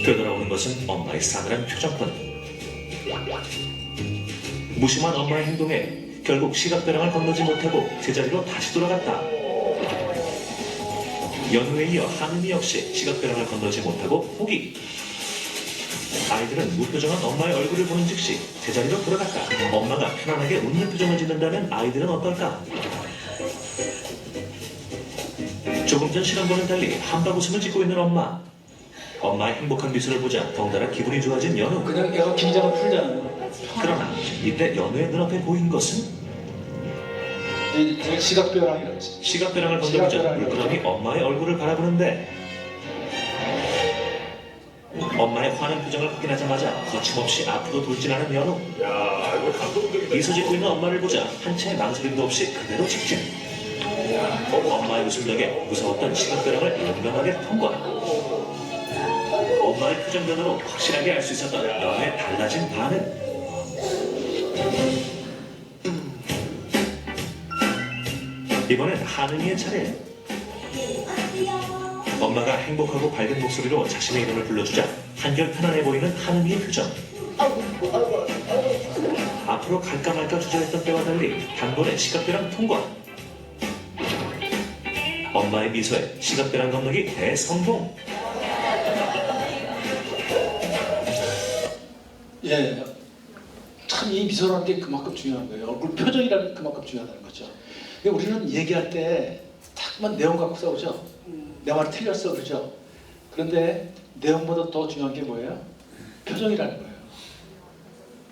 되돌아오는 것은 엄마의 싸늘한 표정뿐. 무심한 엄마의 행동에 결국 시각변형을 건너지 못하고 제자리로 다시 돌아갔다. 연후에 이어 한음이 역시 시각변형을 건너지 못하고 포기. 아이들은 무표정한 엄마의 얼굴을 보는 즉시 제자리로 돌아갔다. 엄마가 편안하게 웃는 표정을 짓는다면 아이들은 어떨까? 조금 전 시간과는 달리 한박 웃음을 짓고 있는 엄마. 엄마의 행복한 미소를 보자 덩달아 기분이 좋아진 연우. 그냥 애가 긴장을 풀잖아요. 그러나 이때 연우의 눈앞에 보인 것은 이제 시각변형이라지. 시각변형을 건너보자 물끄러미 엄마의 얼굴을 바라보는데 엄마의 화난 표정을 확인하자마자 거침없이 앞으로 돌진하는 연우. 미소 짓고 있는 엄마를 보자 한 채의 망설임도 없이 그대로 직진. 엄마의 웃음 덕에 무서웠던 시각변형을 용감하게 통과. 엄마의 표정 변화로 확실하게 알 수 있었던 연우의 달라진 반응. 이번엔 한은이의 차례. 엄마가 행복하고 밝은 목소리로 자신의 이름을 불러주자 한결 편안해 보이는 한은이의 표정. 앞으로 갈까 말까 주저했던 때와 달리 단번에 시각변형 통과. 엄마의 미소에 시각변형 건너기 대성공. 예, 참 이 미소라는 게 그만큼 중요한 거예요. 얼굴 표정이라는 게 그만큼 중요하다는 거죠. 그러니까 우리는 얘기할 때 자꾸만 내용 갖고 싸우죠. 내 말이 틀렸어 그러죠. 그런데 내용보다 더 중요한 게 뭐예요? 표정이라는 거예요.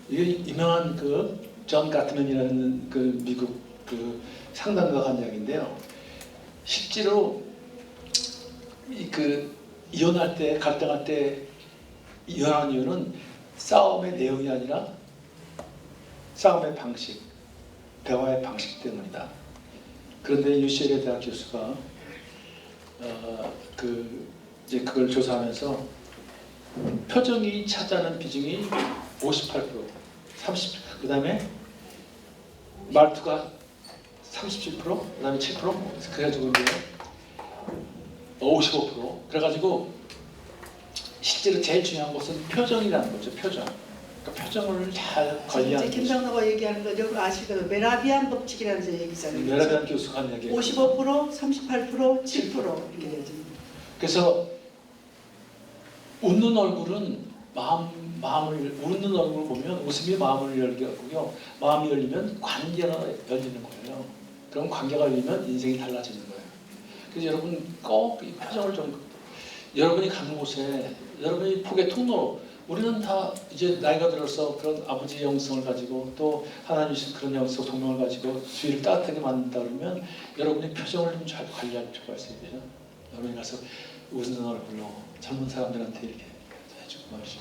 이게 유명한 그 존 가트맨이라는 그 미국 그 상담가가 한 이야기인데요. 실제로 이혼할 때 갈등할 때 이혼한 이유는 싸움의 내용이 아니라 싸움의 방식, 대화의 방식 때문이다. 그런데 UCLA 대학 교수가 이제 그걸 조사하면서 표정이 차지하는 비중이 58%, 30%, 그 다음에 말투가 37%, 그 다음에 7%, 그래가지고 이제 55%. 그래가지고 실제로 제일 중요한 것은 표정이라는 거죠. 표정. 그러니까 표정을 잘 관리하는 이제 김장로가 얘기하는 거 여러분 아시거든요. 메라비안 법칙이라는 얘기잖아요. 메라비안 교수가 한 얘기. 55%, 38%, 7% 이렇게 되죠. 그래서 웃는 얼굴은 마음을 웃는 얼굴을 보면 웃음이 마음을 열게 하고요. 마음이 열리면 관계가 열리는 거예요. 그럼 관계가 열리면 인생이 달라지는 거예요. 그래서 여러분 꼭 이 표정을 좀 여러분이 가는 곳에 여러분이 복의 통로로 우리는 다 이제 나이가 들어서 그런 아버지의 영성을 가지고 또 하나님 주신 그런 영성 동명을 가지고 주위를 따뜻하게 만든다 그러면 여러분의 표정을 좀 잘 관리할 필요가 있어야 돼요. 여러분이 가서 웃는 얼굴로 젊은 사람들한테 이렇게 해주고 말이죠.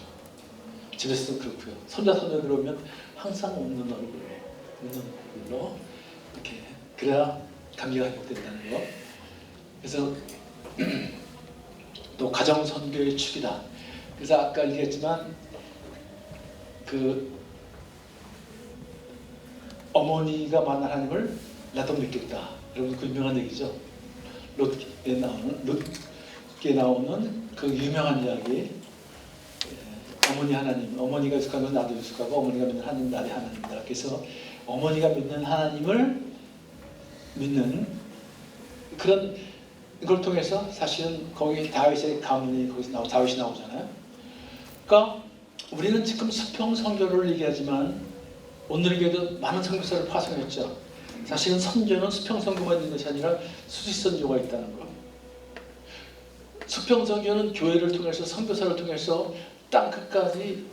집에서도 그렇고요. 손자 손녀 들어오면 항상 웃는 얼굴로 이렇게 그래야 감기가 회복된다는 거. 그래서 또 가정 선교의 축이다. 그래서 아까 얘기했지만 어머니가 만난 하나님을 나도 믿겠다. 여러분 그 유명한 얘기죠. 롯기에 나오는 그 유명한 이야기. 어머니 하나님, 어머니가 유숙하면 나도 유숙하고 어머니가 믿는 하나님 나도 하나님이다. 그래서 어머니가 믿는 하나님을 믿는 그런 걸 통해서 사실은 거기 다윗의 가문이 거기서 다윗이 나오잖아요. 그러니까 우리는 지금 수평선교를 얘기하지만 오늘 교회도 많은 선교사를 파송했죠. 사실은 선교는 수평선교가 있는 것이 아니라 수직선교가 있다는 거. 수평선교는 교회를 통해서 선교사를 통해서 땅 끝까지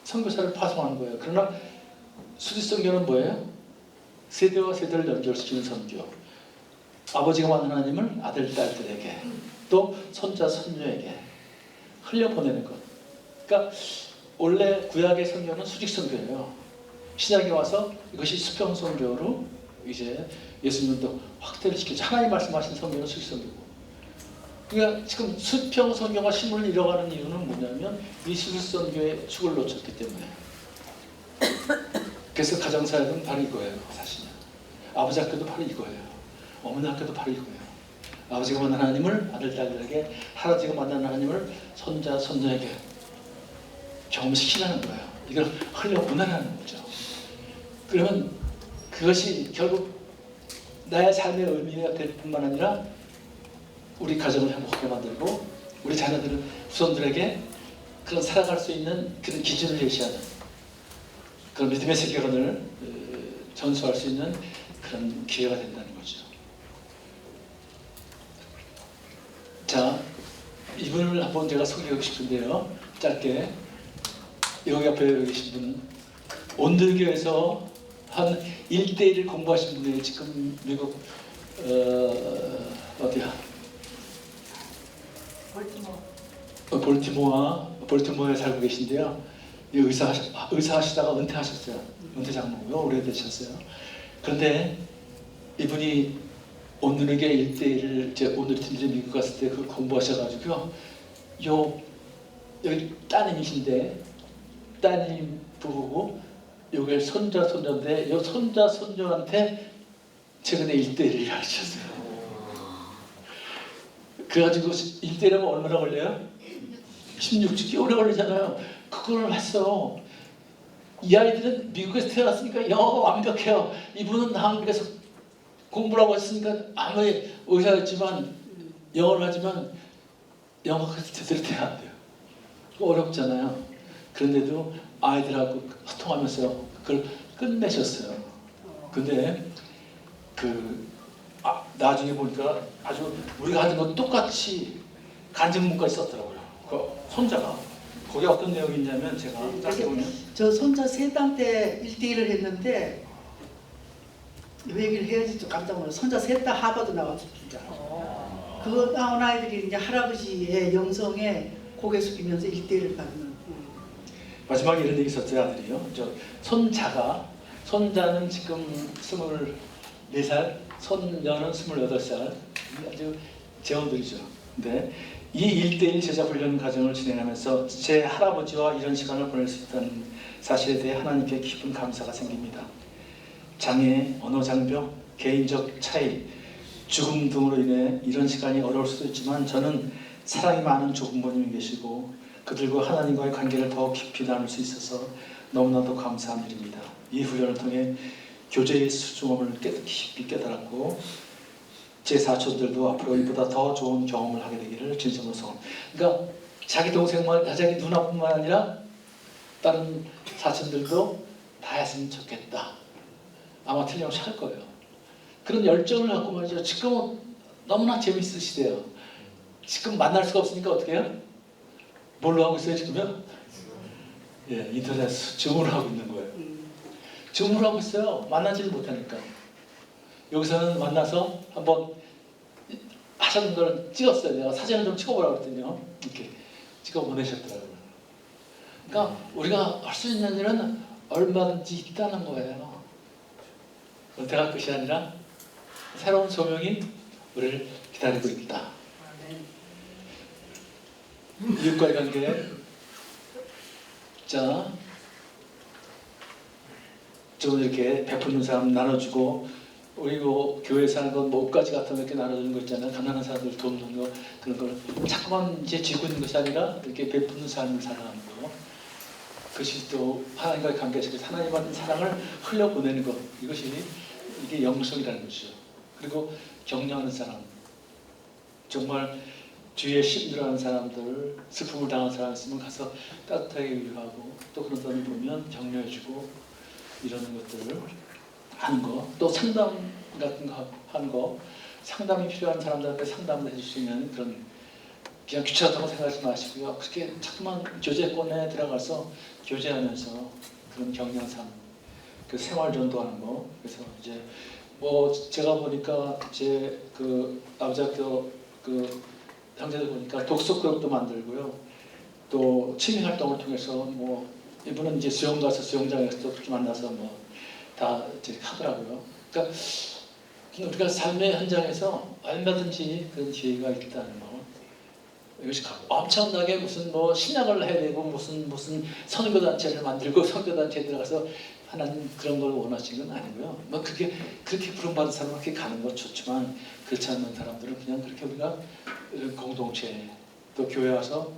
선교사를 파송하는 거예요. 그러나 수직선교는 뭐예요? 세대와 세대를 연결시키는 선교. 아버지가 만난 하나님을 아들, 딸들에게 또 손자, 손녀에게 흘려보내는 것. 그러니까 원래 구약의 선교는 수직선교예요. 신약에 와서 이것이 수평선교로 이제 예수님도 확대를 시켰죠. 하나님 말씀하신 선교는 수직선교고. 그러니까 지금 수평선교가 힘을 잃어가는 이유는 뭐냐면 이 수직선교의 축을 놓쳤기 때문에. 그래서 가정사역은 바로 이거예요. 사실은. 아버지 학교도 바로 이거예요. 어머니 학교도 바로 이거예요. 아버지가 만난 하나님을 아들, 딸들에게, 할아버지가 만난 하나님을 손자, 손녀에게 경험시키라는 거예요. 이걸 흘려보내라는 거죠. 그러면 그것이 결국 나의 삶의 의미가 될 뿐만 아니라 우리 가정을 행복하게 만들고 우리 자녀들은 후손들에게 그런 살아갈 수 있는 그런 기준을 제시하는 그런 믿음의 세계관을 전수할 수 있는 그런 기회가 된다는 거죠. 자, 이분을 한번 제가 소개하고 싶은데요. 짧게. 여기 앞에 계신 분은 온들교에서 한 1대1을 공부하신 분이에요. 지금 미국 어디야? 볼티모어에 살고 계신데요. 의사 하시다가 은퇴하셨어요. 은퇴 장로고요. 오래되셨어요. 그런데 이분이 온누리교 1대1을 오늘 팀즈 미국 갔을 때 그걸 공부하셔가지고요. 여기 따님이신데 따님 부부고 요게 손자 손녀인데 요 손자 손녀한테 최근에 1대1을 가르쳤어요. 그래가지고 1대1하면 얼마나 걸려요? 16주기 오래 걸리잖아요. 그걸 했어. 이 아이들은 미국에서 태어났으니까 영어가 완벽해요. 이분은 한국에서 공부를 하고 있으니까 아무리 의사였지만 영어를 하지만 영어가 제대로 돼야 안 돼요. 어렵잖아요. 그런데도 아이들하고 소통하면서 그걸 끝내셨어요. 근데 나중에 보니까 아주 우리가 하는 거 똑같이 간증문까지 썼더라고요. 그 손자가 거기 어떤 내용이 있냐면 제가 짧게 보면 저 손자 세당 때 1대1을 했는데 이 얘기를 해야지 좀 깜짝 놀랐어요. 손자 셋 다 하버드 나왔어 진짜. 그거 나온 아이들이 이제 할아버지의 영성에 고개 숙이면서 1대1을 받는. 마지막에 이런 얘기 있었어요. 아들이요. 손자는 지금 24살, 손녀는 28살. 아주 재혼들이죠. 근데 이 1대1 제자 훈련 과정을 진행하면서 제 할아버지와 이런 시간을 보낼 수 있다는 사실에 대해 하나님께 깊은 감사가 생깁니다. 장애, 언어 장벽, 개인적 차이, 죽음 등으로 인해 이런 시간이 어려울 수도 있지만 저는 사랑이 많은 조부모님이 계시고 그들과 하나님과의 관계를 더 깊이 나눌 수 있어서 너무나도 감사한 일입니다. 이 훈련을 통해 교제의 소중함을 깊이 깨달았고 제 사촌들도 앞으로 이보다 더 좋은 경험을 하게 되기를 진심으로 소원합니다. 그러니까 자기 동생만, 자기 누나뿐만 아니라 다른 사촌들도 다 했으면 좋겠다. 아마 틀림없이 할 거예요. 그런 열정을 갖고 말이죠. 지금은 너무나 재밌으시대요. 지금 만날 수가 없으니까 어떻게 해요? 뭘로 하고 있어요 지금요? 예, 인터넷 줌으로 하고 있는 거예요. 줌으로 하고 있어요. 만나지를 못하니까. 여기서는 만나서 한번 하셨는 걸 찍었어요. 내가 사진을 좀 찍어보라고 했더니요. 이렇게 찍어 보내셨더라고요. 그러니까 우리가 할 수 있는 일은 얼마든지 있다는 거예요. 은퇴가 끝이 아니라 새로운 소명이 우리를 기다리고 있다. 이웃과의 관계. 자, 좀 이렇게 베푸는 사람 나눠주고, 우리 뭐 교회에서 하는 건 목까지 같은 거 이렇게 나눠주는 거 있잖아요. 가난한 사람들 돕는 거, 그런 걸 자꾸만 이제 쥐고 있는 것이 아니라 이렇게 베푸는 삶을 살아가는 거. 그것이 또 하나님과의 관계 속에서 하나님 받은 사랑을 흘려보내는 것, 이것이 이게 영성이라는 것이죠. 그리고 격려하는 사람, 정말 주위에 힘들어하는 사람들, 슬픔을 당한 사람 있으면 가서 따뜻하게 위로하고, 또 그런 사람을 보면 격려해주고, 이런 것들을 하는 거. 또 상담 같은 거 하는 거, 상담이 필요한 사람들한테 상담을 해줄 수 있는 그런, 그냥 귀찮다고 생각하지 마시고요. 그렇게 자꾸만 교제권에 들어가서 교제하면서 그런 격려한 삶, 그 생활 전도하는 거. 그래서 이제 뭐 제가 보니까 제 그 아버지 학교 그 형제들 보니까 독서클럽도 만들고요. 또 취미 활동을 통해서 뭐 이분은 이제 수영 가서 수영장에서 또 그렇게 만나서 뭐 다 이제 하더라고요. 그러니까 우리가 삶의 현장에서 얼마든지 그런 기회가 있다는 거. 이것이 엄청나게 무슨 뭐 신약을 해야 되고 무슨 선교단체를 만들고 선교단체에 들어가서 하나님 그런 걸 원하시는 건 아니고요. 뭐 그렇게 부름받은 사람은 그렇게 가는 건 좋지만, 그렇지 않는 사람들은 그냥 그렇게 우리가 공동체, 또 교회 와서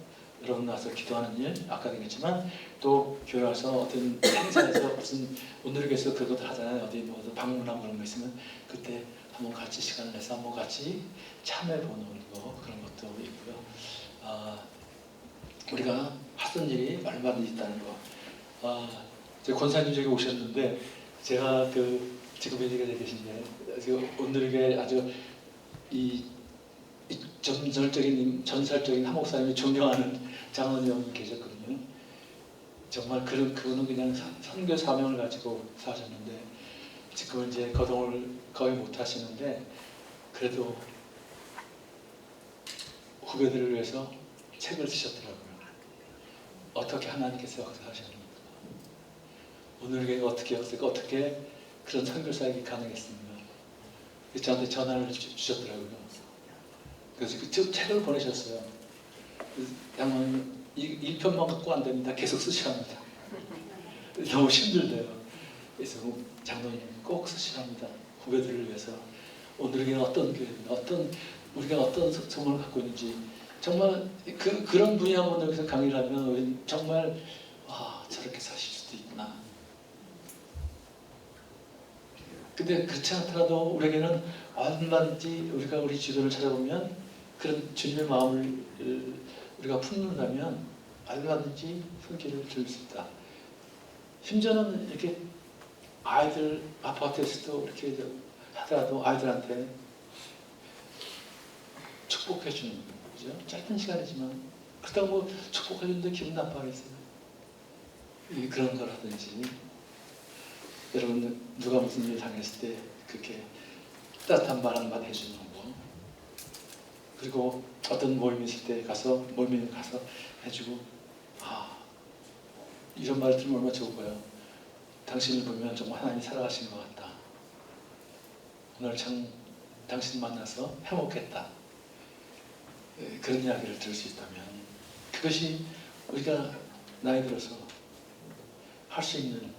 여러분 나와서 기도하는 일, 아까 얘기했지만 또 교회 와서 어떤 행사에서 무슨 오늘에서 그런 것들 하잖아요. 어디 뭐 방문하고 그런 거 있으면 그때 한번 같이 시간을 내서 한번 같이 참여해 보는 거, 그런 것도 있고요. 우리가 하던 일이 얼마든지 있다는 거. 제 권사님 저기 오셨는데, 제가 그 지금 얘기가 되게 계신데, 오늘에게 아주 이 전설적인 한목사님이 존경하는 장원이 형이 계셨거든요. 정말 그분은 그냥 선교 사명을 가지고 사셨는데, 지금은 이제 거동을 거의 못 하시는데, 그래도 후배들을 위해서 책을 쓰셨더라고요. 어떻게 하나님께서 역사하셨는가, 오늘에게 어떻게 어떻게 그런 선교사역이 가능했습니까? 저한테 전화를 주셨더라고요. 그래서 그 책을 보내셨어요. 양은 이 편만 갖고 안 됩니다. 계속 쓰셔야 합니다. 너무 힘들대요. 그래서 장로님 꼭 쓰셔야 합니다. 후배들을 위해서. 오늘에게 어떤 교회든, 우리가 어떤 소망을 갖고 있는지, 정말 그런 분야문에서 강의를 하면 우리 정말 저렇게 사실 수도 있구나. 근데 그렇지 않더라도 우리에게는 얼마든지 우리가 우리 주변을 찾아보면 그런 주님의 마음을 우리가 품는다면 얼마든지 손길을 들 수 있다. 심지어는 이렇게 아이들 아파트에서도 이렇게 하더라도 아이들한테 축복해 주는 거죠. 짧은 시간이지만 그렇다고 뭐 축복해 주는데 기분 나빠하겠어요. 그런 걸 하든지, 여러분 누가 무슨 일 당했을 때 그렇게 따뜻한 말 한마디 해주는 거, 그리고 어떤 모임이 있을 때 모임에 가서 해주고, 이런 말 들으면 얼마나 좋을까요? 당신을 보면 정말 하나님이 살아가시는 것 같다. 오늘 참 당신 만나서 행복했다. 그런 이야기를 들을 수 있다면 그것이 우리가 나이 들어서 할 수 있는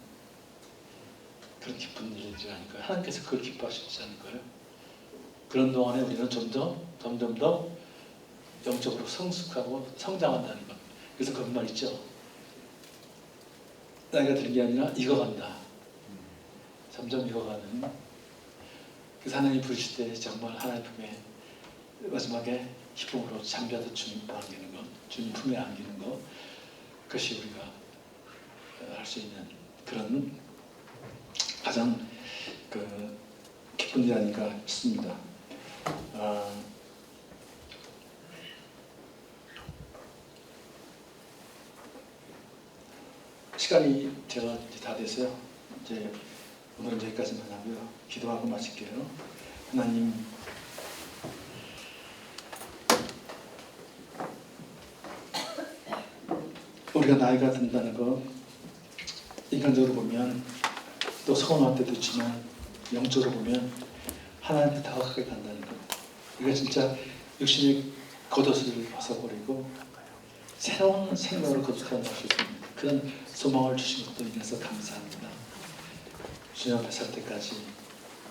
그런 기쁜 일이지 않을까요? 하나님께서 그걸 기뻐하시지 않을까요? 그런 동안에 우리는 점점 더 영적으로 성숙하고 성장한다는 것. 그래서 그런 말 있죠. 나이가 드는 게 아니라 익어간다. 점점 익어가는. 그래서 하나님 부르실 때 정말 하나님 품에 마지막에 기쁨으로 잠자도 주님 안기는 것, 주님 품에 안기는 것, 그것이 우리가 할 수 있는 그런 가장 기쁜 일 아닌가 싶습니다. 시간이 제가 이제 다 됐어요. 이제 오늘은 여기까지만 하고요. 기도하고 마칠게요. 하나님, 우리가 나이가 든다는 거, 인간적으로 보면 또 서운할 때도 있지만 영적으로 보면 하나님께 다가가게 된다는 거. 우리가 진짜 육신의 겉옷을 벗어버리고 새로운 생명으로 거듭나갈 수 있는 그런 소망을 주신 것도 인해서 감사합니다. 주님 앞에 설 때까지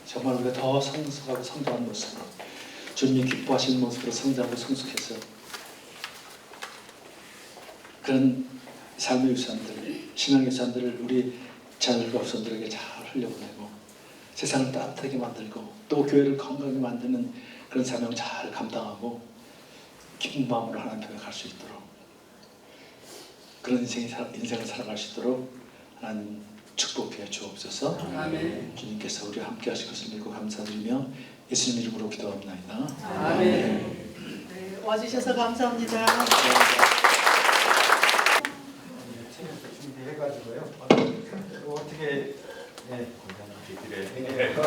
정말 우리가 더 성숙하고 성장한 모습으로 주님이 기뻐하시는 모습으로 성장하고 성숙해서 그런 삶의 유산들, 신앙의 유산들을 우리 자녀들과 후손들에게 잘 흘려보내고 세상을 따뜻하게 만들고 또 교회를 건강하게 만드는 그런 사명 잘 감당하고 기쁜 마음으로 하나님 편에 갈 수 있도록 그런 인생을 살아갈 수 있도록 하나님 축복해 주옵소서. 아멘. 주님께서 우리와 함께 하실 것을 믿고 감사드리며 예수님 이름으로 기도합니다. 아멘. 네, 와주셔서 감사합니다. 준비해가지고요. 어떻게 네, 드려야